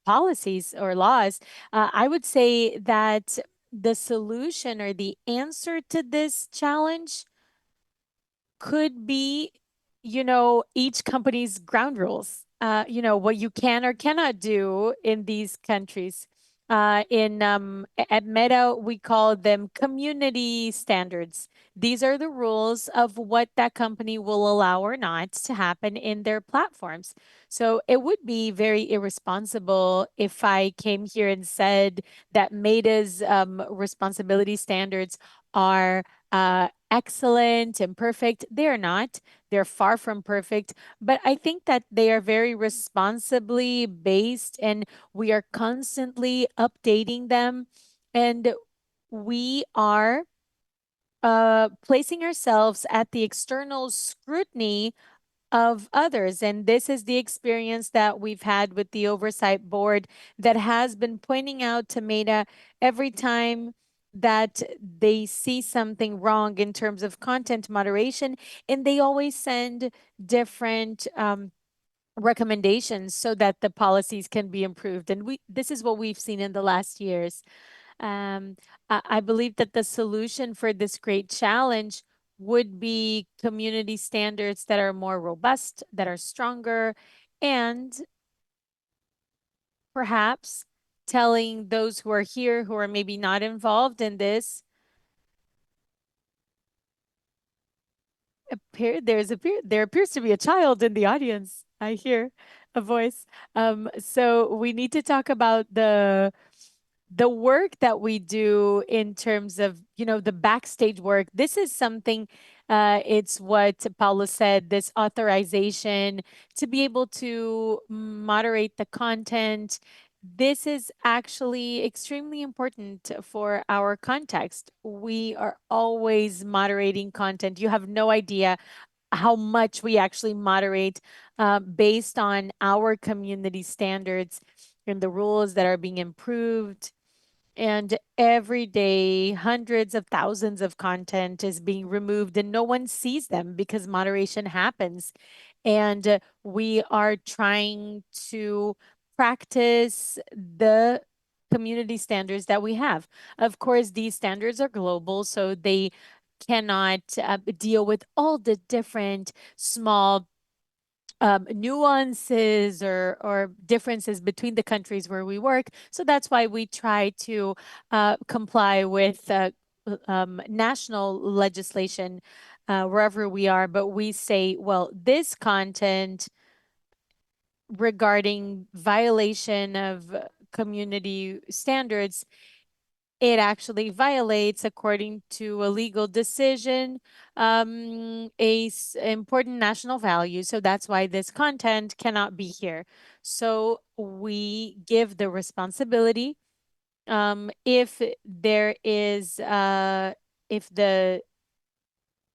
[SPEAKER 1] policies or laws. I would say that the solution or the answer to this challenge could be, each company's ground rules, what you can or cannot do in these countries. At Meta, we call them community standards. These are the rules of what that company will allow or not to happen in their platforms. So it would be very irresponsible if I came here and said that Meta's responsibility standards are excellent and perfect. They're not. They're far from perfect, but I think that they are very responsibly based, and we are constantly updating them. And we are placing ourselves at the external scrutiny of others. And this is the experience that we've had with the oversight board that has been pointing out to Meta every time that they see something wrong in terms of content moderation, and they always send different recommendations so that the policies can be improved. And this is what we've seen in the last years. Um, I believe that the solution for this great challenge would be community standards that are more robust, that are stronger, and perhaps telling those who are here who are maybe not involved in this, there appears to be a child in the audience. I hear a voice. So we need to talk about the work that we do in terms of, the backstage work. This is something, it's what Paulo said, this authorization to be able to moderate the content this is actually extremely important for our context. We are always moderating content. You have no idea how much we actually moderate based on our community standards and the rules that are being improved. And every day, hundreds of thousands of content is being removed and no one sees them because moderation happens. And we are trying to practice the community standards that we have. Of course, these standards are global, so they cannot deal with all the different small nuances or differences between the countries where we work. So that's why we try to comply with national legislation wherever we are. But we say, well, this content regarding violation of community standards, it actually violates, according to a legal decision, important national value. So that's why this content cannot be here. So we give the responsibility if there is if the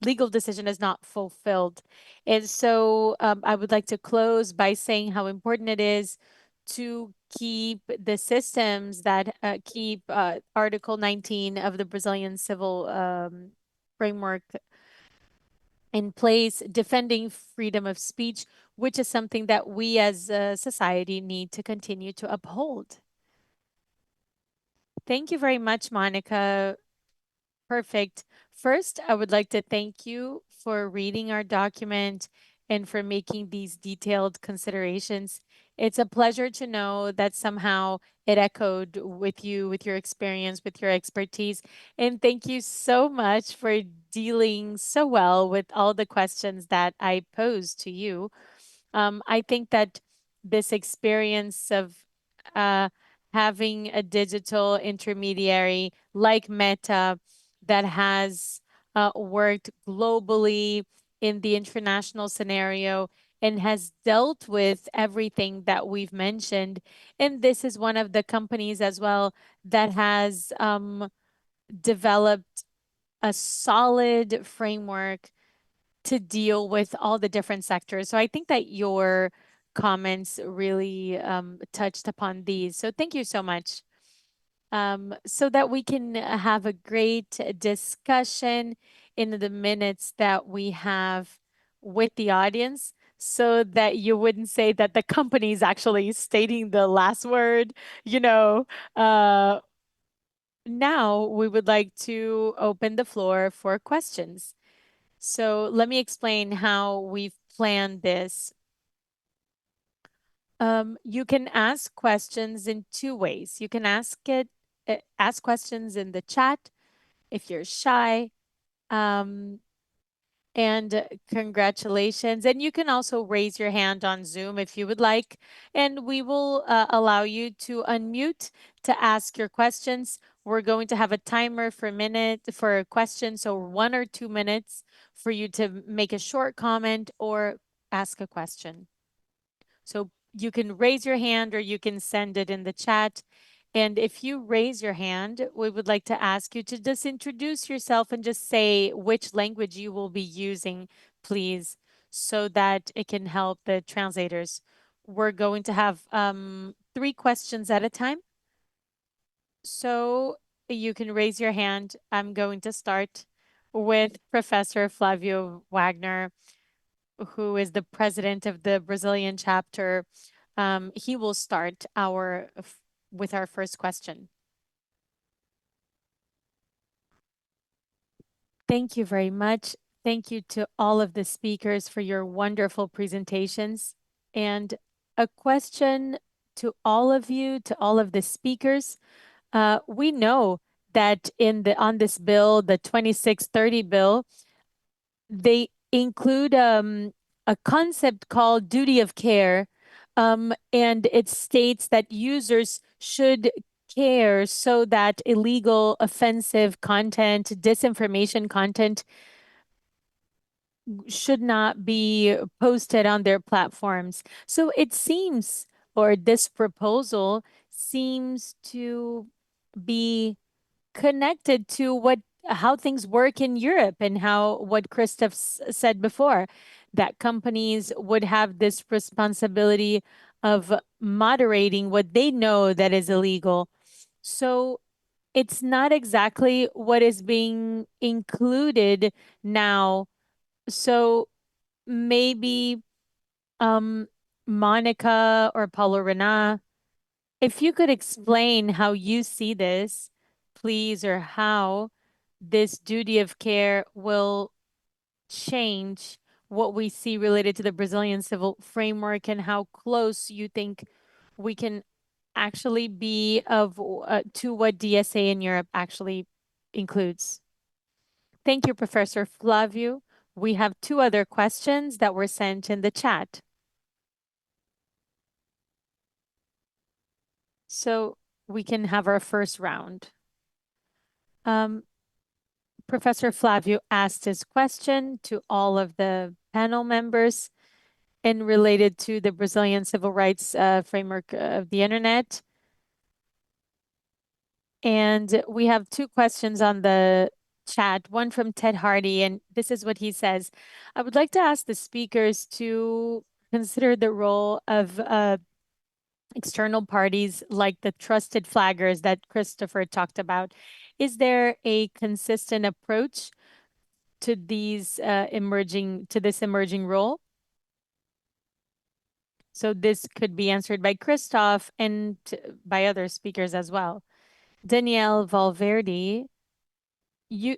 [SPEAKER 1] legal decision is not fulfilled. And so I would like to close by saying how important it is to keep the systems that keep Article 19 of the Brazilian Civil Framework in place, defending freedom of speech, which is something that we as a society need to continue to uphold. Thank you very much, Monica. Perfect. First, I would like to thank you for reading our document and for making these detailed considerations. It's a pleasure to know that somehow it echoed with you, with your experience, with your expertise. And thank you so much for dealing so well with all the questions that I posed to you. I think that this experience of uh, having a digital intermediary like Meta that has worked globally in the international scenario and has dealt with everything that we've mentioned. And this is one of the companies as well that has developed a solid framework to deal with all the different sectors. So I think that your comments really touched upon these. So thank you so much. So that we can have a great discussion in the minutes that we have with the audience, so that you wouldn't say that the company is actually stating the last word, you know. Now we would like to open the floor for questions. So let me explain how we've planned this. You can ask questions in two ways. You can ask questions in the chat if you're shy. And congratulations. And you can also raise your hand on Zoom if you would like, and we will allow you to unmute to ask your questions. We're going to have a timer for questions, so 1 or 2 minutes for you to make a short comment or ask a question. So you can raise your hand or you can send it in the chat. And if you raise your hand, we would like to ask you to just introduce yourself and just say which language you will be using, please, so that it can help the translators. We're going to have 3 questions at a time. So you can raise your hand. I'm going to start with Professor Flavio Wagner, who is the president of the Brazilian chapter. He will start with our first question. Thank you very much. Thank you to all of the speakers for your wonderful presentations. And a question to all of you, to all of the speakers. We know that on this bill, the 2630 bill, they include a concept called duty of care, and it states that users should care so that illegal, offensive content, disinformation content should not be posted on their platforms. So it seems or this proposal seems to be connected to how things work in Europe and what Christoph said before, that companies would have this responsibility of moderating what they know that is illegal. So it's not exactly what is being included now. So maybe Mônica or Paulo, Rená, if you could explain how you see this, please, or how this duty of care will change what we see related to the Brazilian civil framework, and how close you think we can actually be to what DSA in Europe actually includes. Thank you, Professor Flavio. We have two other questions that were sent in the chat. So we can have our first round. Professor Flavio asked his question to all of the panel members and related to the Brazilian civil rights framework of the internet. And we have two questions on the chat, one from Ted Hardy, and this is what he says. I would like to ask the speakers to consider the role of external parties like the trusted flaggers that Christopher talked about. Is there a consistent approach to this emerging role? So this could be answered by Christoph and by other speakers as well. Danielle Valverde, you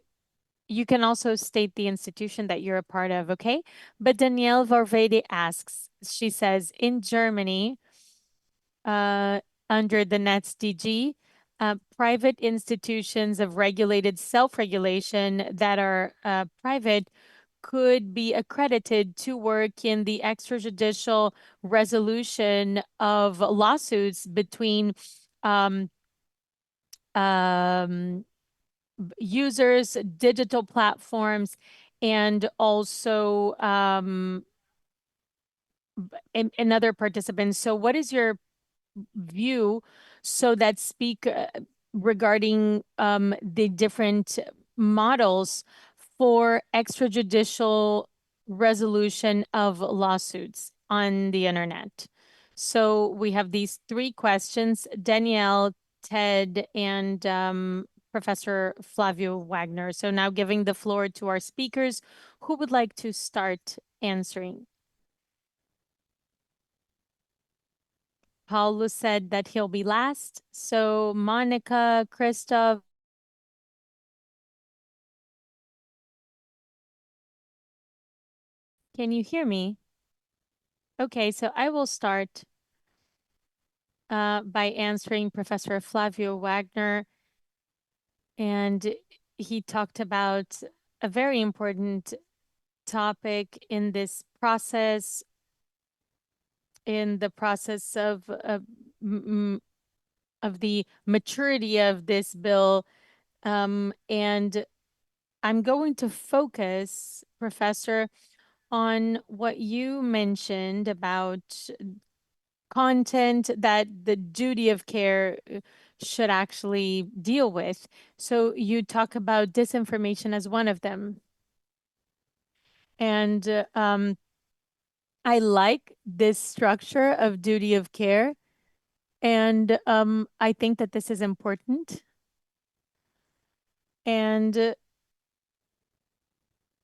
[SPEAKER 1] can also state the institution that you're a part of, okay? But Danielle Valverde asks, she says, in Germany, under the NetzDG, private institutions of regulated self-regulation that are private could be accredited to work in the extrajudicial resolution of lawsuits between users, digital platforms, and also and other participants. So what is your view so that speak regarding the different models for extrajudicial resolution of lawsuits on the internet? So we have these three questions, Danielle, Ted, and Professor Flavio Wagner. So now giving the floor to our speakers, who would like to start answering? Paulo said that he'll be last. So Mônica, Christoph. Can you hear me? Okay, so I will start by answering Professor Flavio Wagner. And he talked about a very important topic in this process, in the process of the maturity of this bill. And I'm going to focus, Professor, on what you mentioned about content that the duty of care should actually deal with. So you talk about disinformation as one of them. And I like this structure of duty of care. And I think that this is important. And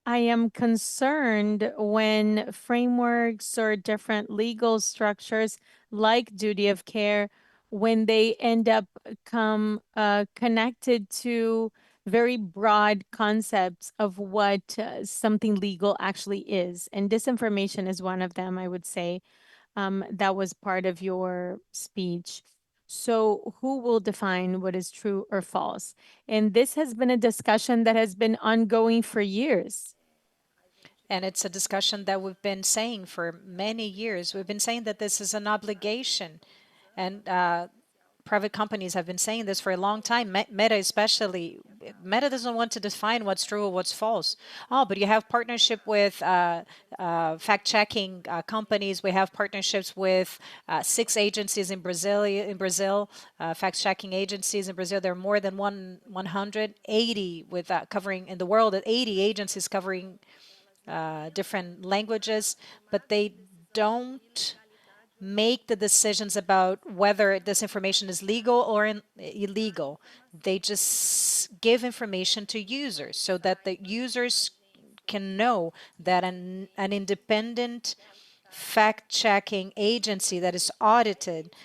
[SPEAKER 1] I am concerned when frameworks or different legal structures like duty of care, when they end up connected to very broad concepts of what something legal actually is. And disinformation is one of them, I would say. That was part of your speech. So who will define what is true or false? And this has been a discussion that has been ongoing for years.
[SPEAKER 2] And it's a discussion that we've been saying for many years. We've been saying that this is an obligation. And private companies have been saying this for a long time, Meta especially. Meta doesn't want to define what's true or what's false. Oh, but you have partnership with fact-checking companies. We have partnerships with 6 agencies in Brazil, fact-checking agencies in Brazil. There are more than 180 with covering in the world, 80 agencies covering different languages, but they don't make the decisions about whether this information is legal or illegal. They just give information to users so that the users can know that an independent fact-checking agency that is audited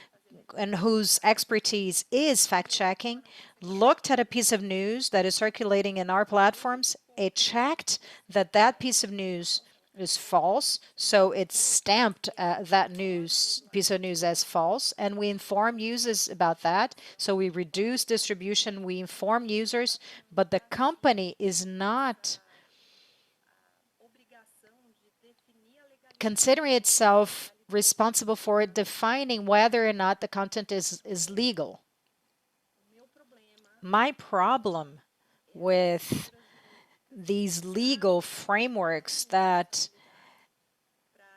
[SPEAKER 2] and whose expertise is fact-checking looked at a piece of news that is circulating in our platforms. It checked that that piece of news is false, so it stamped that piece of news as false, and we inform users about that. So we reduce distribution, we inform users, but the company is not considering itself responsible for defining whether or not the content is legal. My problem with these legal frameworks that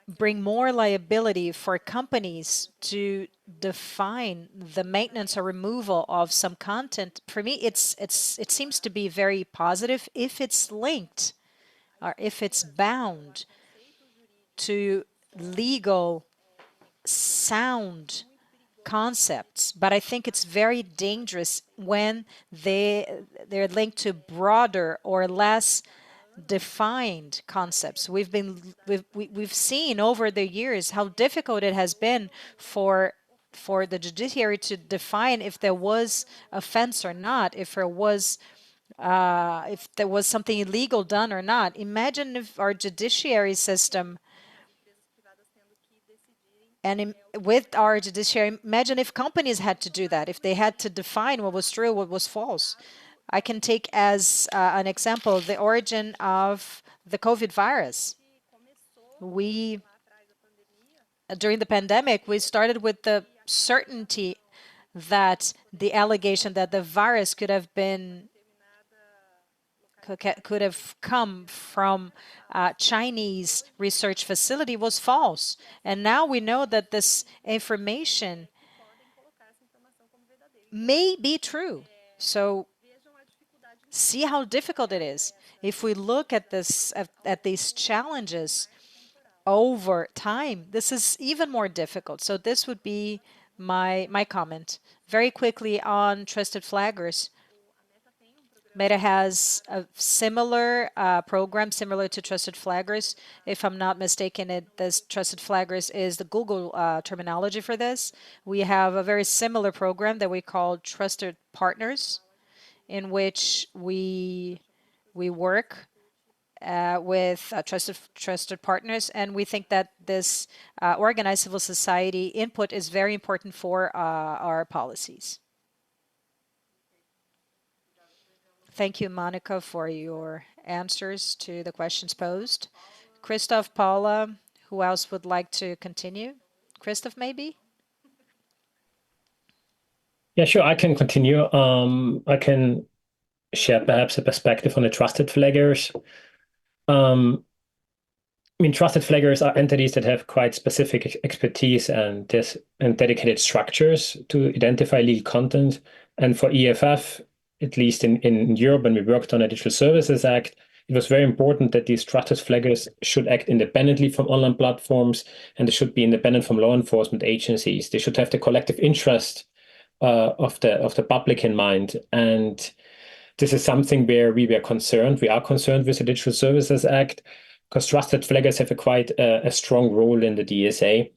[SPEAKER 2] bring more liability for companies to define the maintenance or removal of some content, for me, it seems to be very positive if it's linked or if it's bound to legal sound concepts. But I think it's very dangerous when they're linked to broader or less defined concepts. We've seen over the years how difficult it has been for the judiciary to define if there was offense or not, if there was something illegal done or not. Imagine if our judiciary system with our judiciary, imagine if companies had to do that, if they had to define what was true, what was false. I can take as an example the origin of the COVID virus. During the pandemic, we started with the certainty that the allegation that the virus could have come from a Chinese research facility was false. And now we know that this information may be true. So see how difficult it is. If we look at these challenges over time, this is even more difficult. So this would be my comment. Very quickly on trusted flaggers. Meta has a similar program, similar to Trusted Flaggers. If I'm not mistaken, this Trusted Flaggers is the Google terminology for this. We have a very similar program that we call Trusted Partners, in which we work with trusted partners, and we think that this organized civil society input is very important for our policies. Thank you, Mônica, for your answers to the questions posed. Christoph, Paula, who else would like to continue? Christoph, maybe?
[SPEAKER 3] Yeah, sure, I can continue. I can share perhaps a perspective on the trusted flaggers. I mean, trusted flaggers are entities that have quite specific expertise and dedicated structures to identify legal content. And for EFF, at least in Europe, when we worked on a Digital Services Act, it was very important that these trusted flaggers should act independently from online platforms, and they should be independent from law enforcement agencies. They should have the collective interest of the public in mind. And this is something where we are concerned with the Digital Services Act, because trusted flaggers have quite a strong role in the DSA.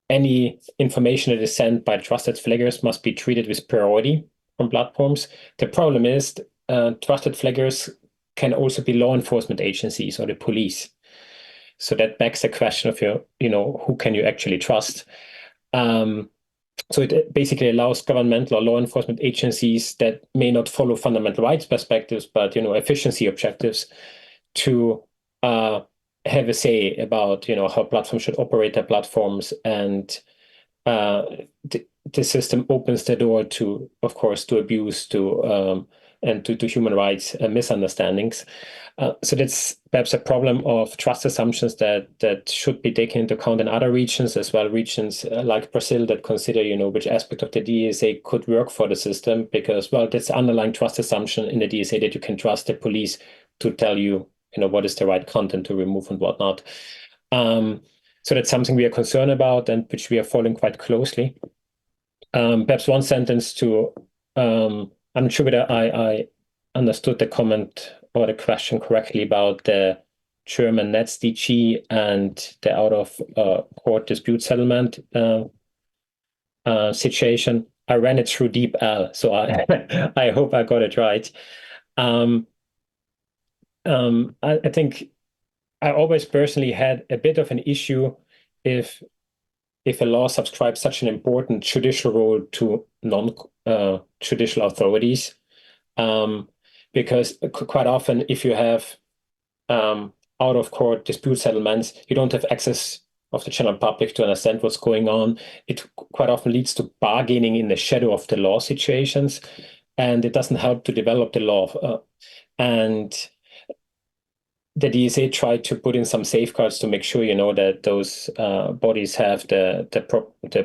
[SPEAKER 3] Any information that is sent by trusted flaggers must be treated with priority from platforms. The problem is trusted flaggers can also be law enforcement agencies or the police. So that begs the question of who can you actually trust? So it basically allows governmental or law enforcement agencies that may not follow fundamental rights perspectives, but efficiency objectives, to have a say about how platforms should operate their platforms, and the system opens the door to, of course, to abuse, and to human rights misunderstandings. So that's perhaps a problem of trust assumptions that should be taken into account in other regions as well, regions like Brazil that consider, which aspect of the DSA could work for the system, because, well, that's the underlying trust assumption in the DSA that you can trust the police to tell you, what is the right content to remove and whatnot. So that's something we are concerned about and which we are following quite closely. Perhaps one sentence to, I'm not sure whether I understood the comment or the question correctly about the German NetzDG and the out-of-court dispute settlement situation. I ran it through DeepL, so I hope I got it right. I think I always personally had a bit of an issue if a law subscribes such an important judicial role to non-judicial authorities, because quite often if you have out-of-court dispute settlements, you don't have access of the general public to understand what's going on. It quite often leads to bargaining in the shadow of the law situations, and it doesn't help to develop the law. And the DSA tried to put in some safeguards to make sure, that those bodies have the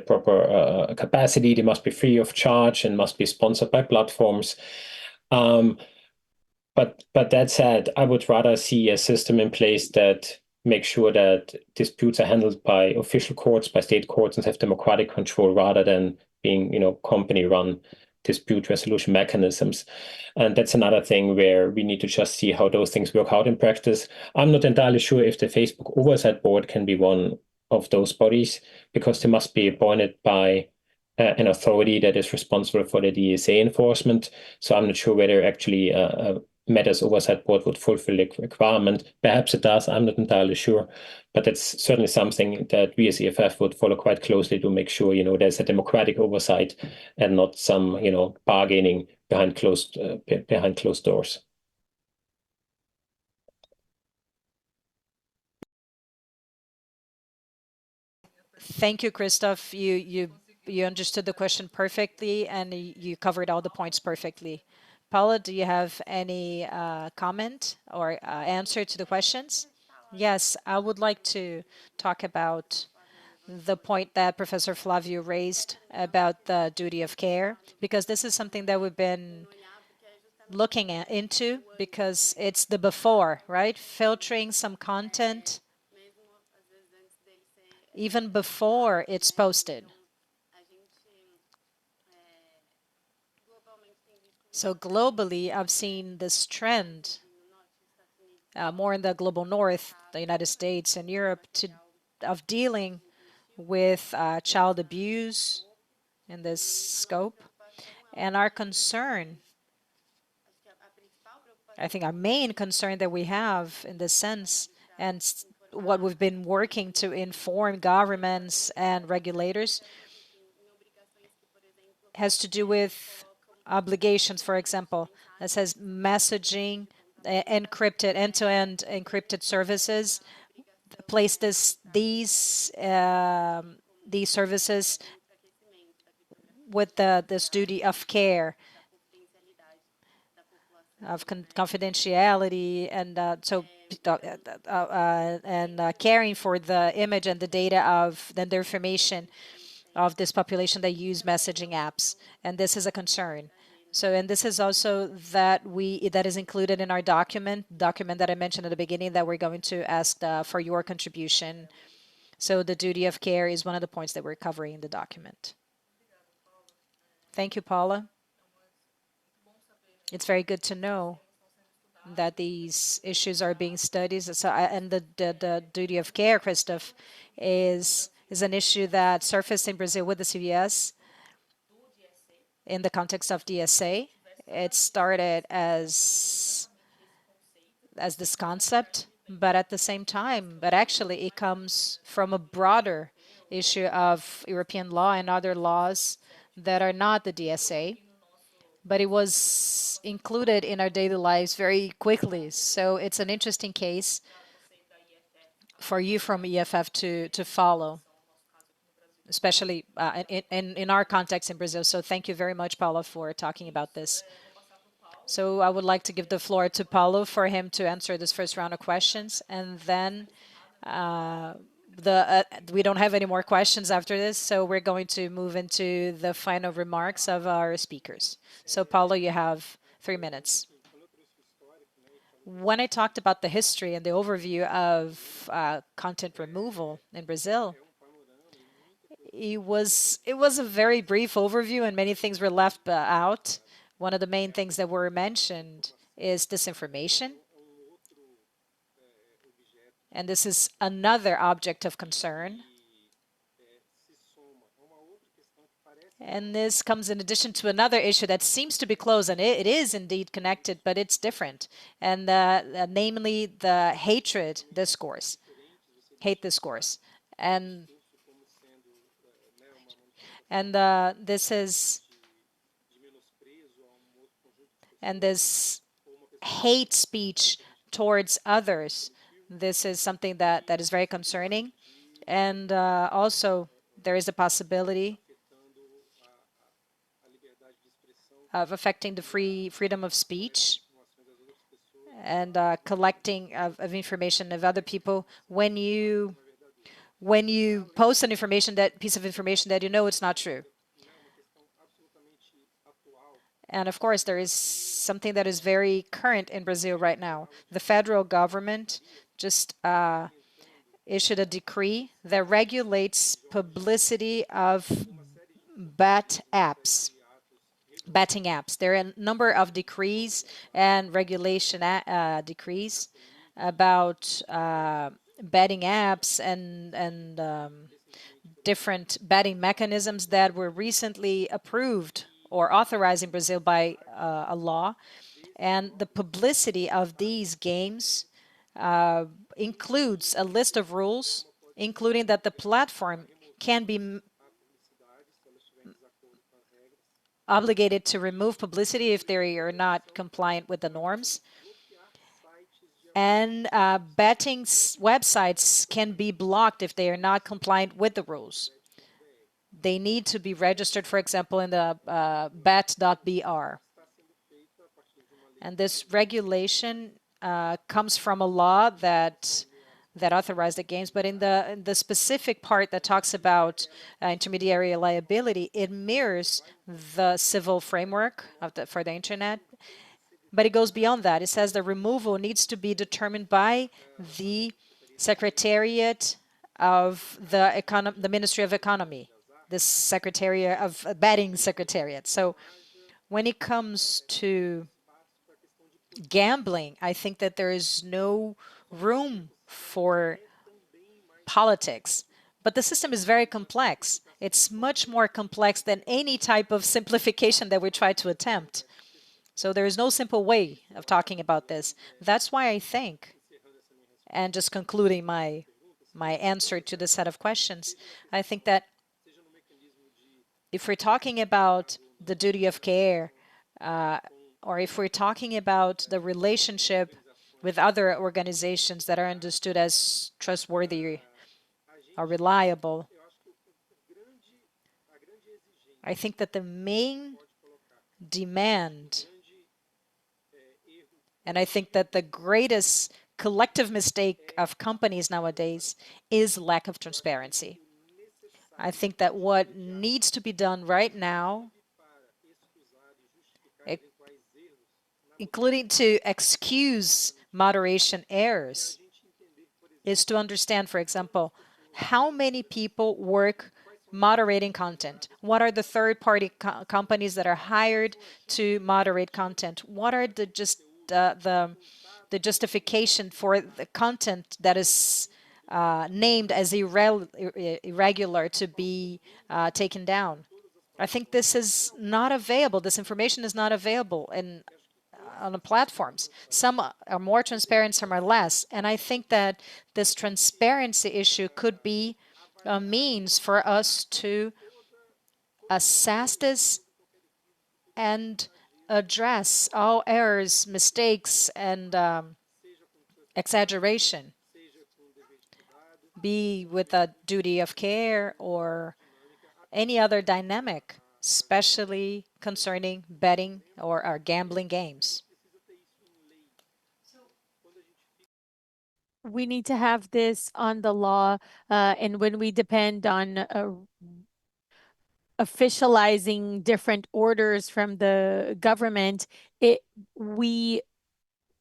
[SPEAKER 3] proper capacity. They must be free of charge and must be sponsored by platforms. But that said, I would rather see a system in place that makes sure that disputes are handled by official courts, by state courts, and have democratic control rather than being, company-run dispute resolution mechanisms. And that's another thing where we need to just see how those things work out in practice. I'm not entirely sure if the Facebook Oversight Board can be one of those bodies, because they must be appointed by an authority that is responsible for the DSA enforcement. So I'm not sure whether actually Meta's Oversight Board would fulfill the requirement. Perhaps it does, I'm not entirely sure. But that's certainly something that we as EFF would follow quite closely to make sure, there's a democratic oversight and not some, bargaining behind closed doors.
[SPEAKER 2] Thank you, Christoph. You understood the question perfectly, and you covered all the points perfectly. Paula, do you have any comment or answer to the questions? Yes, I would like to talk about the point that Professor Flavio raised about the duty of care, because this is something that we've been looking into, because it's the before, right? Filtering some content even before it's posted. So globally, I've seen this trend more in the global north, the United States and Europe, of dealing with child abuse in this scope. And our concern, I think our main concern that we have in this sense, and what we've been working to inform governments and regulators, has to do with obligations, for example, that says messaging, encrypted, end-to-end encrypted services, place these services with this duty of care, of confidentiality, and caring for the image and the data of the information of this population that use messaging apps, and this is a concern. So, and this is also that is included in our document that I mentioned at the beginning, that we're going to ask for your contribution. So the duty of care is one of the points that we're covering in the document. Thank you, Paula. It's very good to know that these issues are being studied. So, and the duty of care, Christoph, is an issue that surfaced in Brazil with the CVS in the context of DSA. It started as this concept, but at the same time, actually it comes from a broader issue of European law and other laws that are not the DSA, but it was included in our daily lives very quickly. So it's an interesting case for you from EFF to follow. especially in our context in Brazil. So thank you very much, Paula, for talking about this. So I would like to give the floor to Paulo for him to answer this first round of questions, and then we don't have any more questions after this, so we're going to move into the final remarks of our speakers. So Paulo, you have 3 minutes. When I talked about the history and the overview of content removal in Brazil, it was a very brief overview, and many things were left out. One of the main things that were mentioned is disinformation. And this is another object of concern. And this comes in addition to another issue that seems to be close, and it is indeed connected, but it's different. And namely the hate discourse. And this hate speech towards others. This is something that is very concerning. And also, there is a possibility of affecting the freedom of speech and collecting of information of other people when you post an piece of information that you know it's not true. And of course, there is something that is very current in Brazil right now. The federal government just issued a decree that regulates publicity of betting apps. There are a number of decrees and regulation decrees about betting apps and different betting mechanisms that were recently approved or authorized in Brazil by a law. And the publicity of these games includes a list of rules, including that the platform can be obligated to remove publicity if they are not compliant with the norms. And betting websites can be blocked if they are not compliant with the rules. They need to be registered, for example, in the bet.br. And this regulation comes from a law that authorized the games, but in the specific part that talks about intermediary liability, it mirrors the civil framework for the internet, but it goes beyond that. It says the removal needs to be determined by the Secretariat of the Ministry of Economy, the Secretariat of Betting Secretariat. So when it comes to gambling, I think that there is no room for politics. But the system is very complex. It's much more complex than any type of simplification that we try to attempt. So there is no simple way of talking about this. That's why I think, and just concluding my answer to the set of questions, I think that if we're talking about the duty of care, or if we're talking about the relationship with other organizations that are understood as trustworthy or reliable, I think that the main demand, and I think that the greatest collective mistake of companies nowadays is lack of transparency. I think that what needs to be done right now, including to excuse moderation errors, is to understand, for example, how many people work moderating content? What are the third-party companies that are hired to moderate content? What are the justification for the content that is named as irregular to be taken down? I think this is not available. This information is not available on the platforms. Some are more transparent, some are less. And I think that this transparency issue could be a means for us to assess this and address all errors, mistakes, and exaggeration, be with a duty of care or any other dynamic, especially concerning betting or our gambling games.
[SPEAKER 1] We need to have this on the law, and when we depend on officializing different orders from the government, we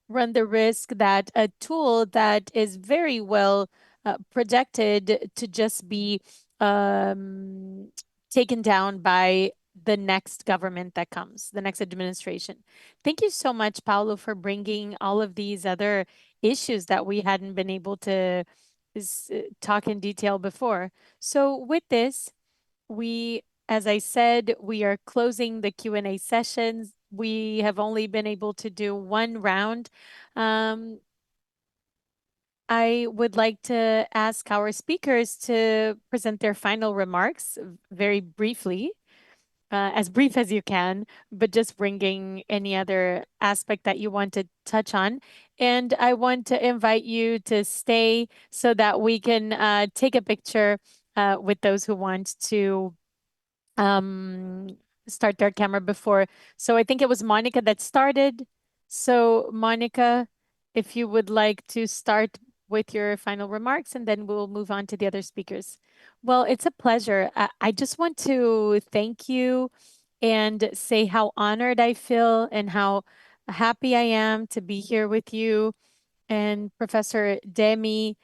[SPEAKER 1] run the risk that a tool that is very well projected to just be um, taken down by the next government that comes, the next administration. Thank you so much, Paulo, for bringing all of these other issues that we hadn't been able to talk in detail before. So with this, as I said, we are closing the Q&A sessions. We have only been able to do one round. I would like to ask our speakers to present their final remarks very briefly, as brief as you can, but just bringing any other aspect that you want to touch on. And I want to invite you to stay so that we can take a picture with those who want to um, start their camera before. So I think it was Monica that started. So Monica, if you would like to start with your final remarks, and then we'll move on to the other speakers. Well, it's a pleasure. I just want to thank you and say how honored I feel and how happy I am to be here with you and Professor Demi,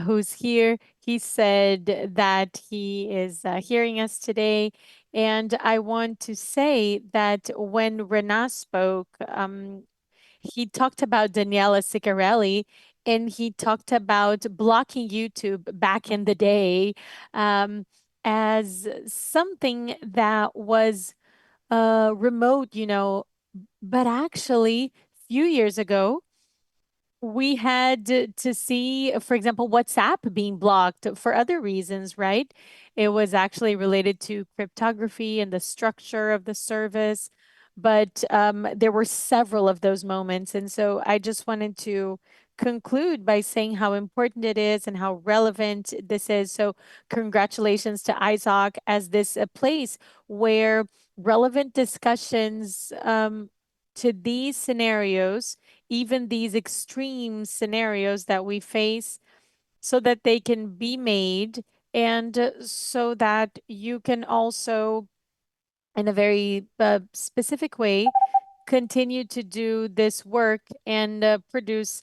[SPEAKER 1] who's here. He said that he is hearing us today. And I want to say that when Rená spoke, he talked about Daniela Sicarelli and he talked about blocking YouTube back in the day as something that was remote, but actually, few years ago, we had to see, for example, WhatsApp being blocked for other reasons, right? It was actually related to cryptography and the structure of the service, but there were several of those moments. And so I just wanted to conclude by saying how important it is and how relevant this is. So congratulations to ISOC as this a place where relevant discussions to these scenarios, even these extreme scenarios that we face, so that they can be made and so that you can also, in a very specific way, continue to do this work and produce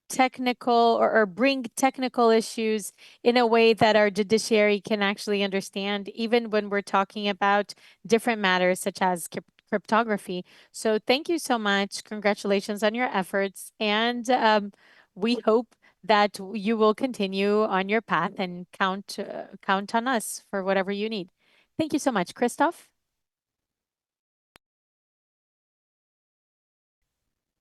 [SPEAKER 1] technical or bring technical issues in a way that our judiciary can actually understand, even when we're talking about different matters such as cryptography. So thank you so much. Congratulations on your efforts. And we hope that you will continue on your path and count on us for whatever you need. Thank you so much, Christoph.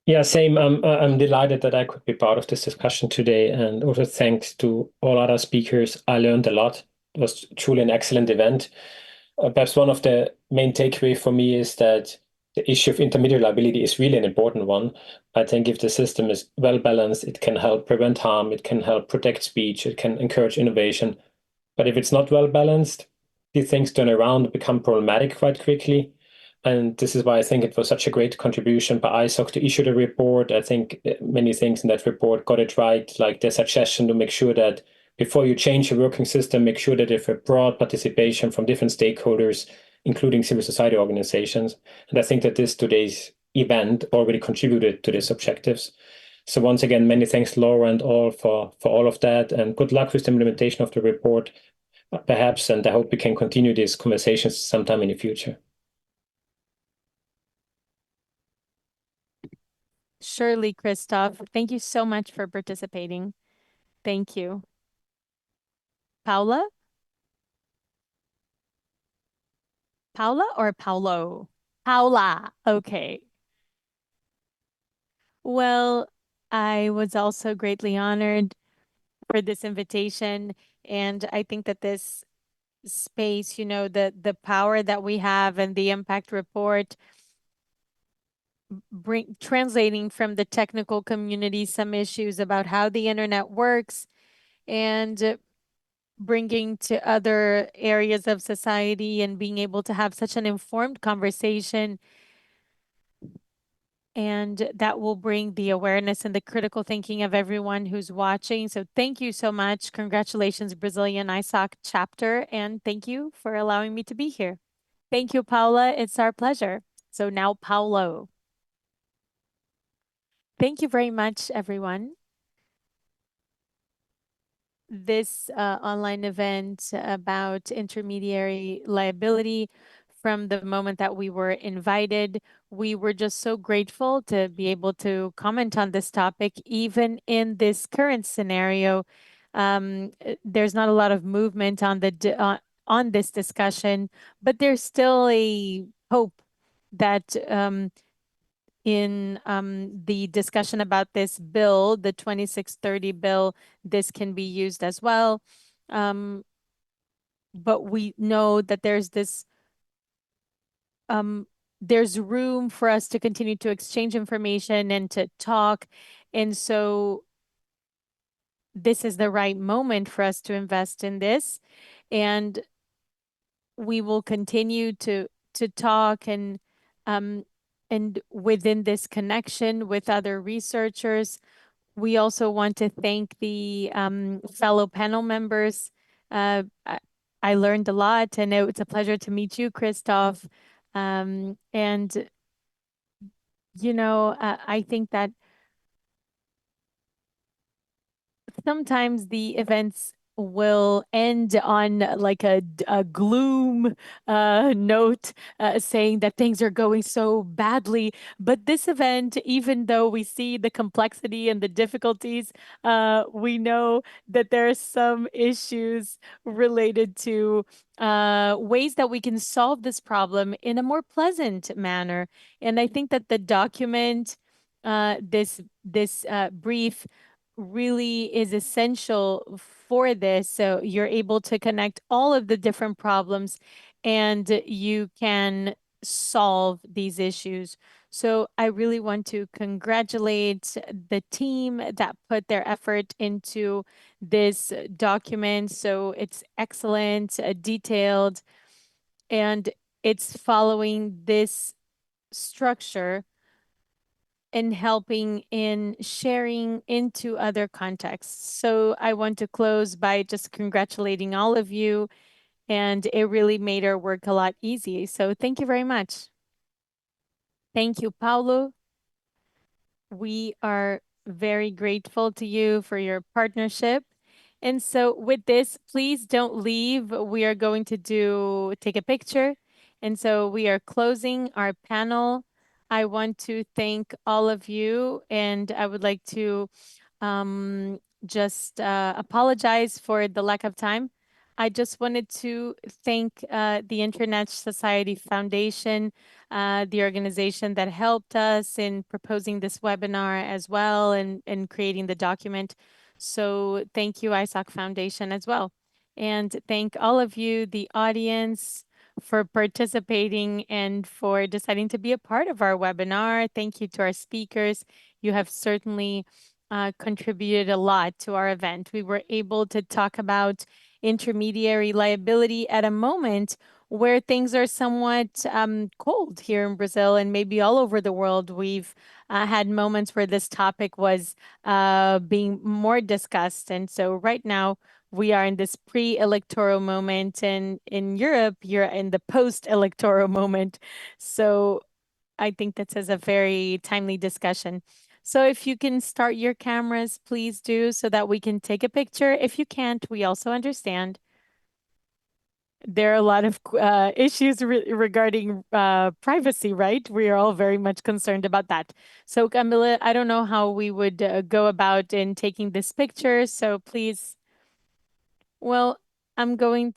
[SPEAKER 3] Yeah, same. I'm delighted that I could be part of this discussion today, and also thanks to all other speakers. I learned a lot. It was truly an excellent event. Perhaps one of the main takeaway for me is that the issue of intermediary liability is really an important one. I think if the system is well balanced, it can help prevent harm, it can help protect speech, it can encourage innovation. But if it's not well balanced, these things turn around and become problematic quite quickly. And this is why I think it was such a great contribution by ISOC to issue the report. I think many things in that report got it right, like the suggestion to make sure that before you change your working system, make sure that you have a broad participation from different stakeholders, including civil society organizations. And I think that today's event already contributed to these objectives. So once again, many thanks, Laura, and all for all of that, and good luck with the implementation of the report, perhaps, and I hope we can continue these conversations sometime in the future.
[SPEAKER 1] Surely, Christoph. Thank you so much for participating. Thank you. Paula? Paula or Paulo? Paula. Okay. Well, I was also greatly honored for this invitation. And I think that this space, the power that we have and the impact report translating from the technical community some issues about how the internet works and bringing to other areas of society and being able to have such an informed conversation. And that will bring the awareness and the critical thinking of everyone who's watching. So thank you so much. Congratulations, Brazilian ISOC chapter. And thank you for allowing me to be here. Thank you, Paula. It's our pleasure. So now, Paulo. Thank you very much, everyone. This online event about intermediary liability, from the moment that we were invited, we were just so grateful to be able to comment on this topic, even in this current scenario. There's not a lot of movement on on this discussion, but there's still a hope that in the discussion about this bill, the 2630 bill, this can be used as well. But we know that there's room for us to continue to exchange information and to talk. And so this is the right moment for us to invest in this. And we will continue to talk and within this connection with other researchers. We also want to thank the fellow panel members. I learned a lot, and it's a pleasure to meet you, Christoph. And I think that sometimes the events will end on like a gloom note, saying that things are going so badly. But this event, even though we see the complexity and the difficulties, we know that there are some issues related to ways that we can solve this problem in a more pleasant manner. And I think that the document, this brief, really is essential for this. So you're able to connect all of the different problems and you can solve these issues. So I really want to congratulate the team that put their effort into this document. So it's excellent, detailed, and it's following this structure and helping in sharing into other contexts. So I want to close by just congratulating all of you, and it really made our work a lot easier. So thank you very much. Thank you, Paulo. We are very grateful to you for your partnership. And so with this, please don't leave. We are going to take a picture. And so we are closing our panel. I want to thank all of you, and I would like to just apologize for the lack of time. I just wanted to thank the Internet Society Foundation, the organization that helped us in proposing this webinar as well and creating the document. So thank you, ISOC Foundation, as well. And thank all of you, the audience, for participating and for deciding to be a part of our webinar. Thank you to our speakers. You have certainly contributed a lot to our event. We were able to talk about intermediary liability at a moment where things are somewhat cold here in Brazil and maybe all over the world. We've had moments where this topic was being more discussed. And so right now, we are in this pre-electoral moment, and in Europe, you're in the post-electoral moment. So I think this is a very timely discussion. So if you can start your cameras, please do, so that we can take a picture. If you can't, we also understand. There are a lot of issues regarding privacy, right? We are all very much concerned about that. So Camila, I don't know how we would go about in taking this picture. So please, well, I'm going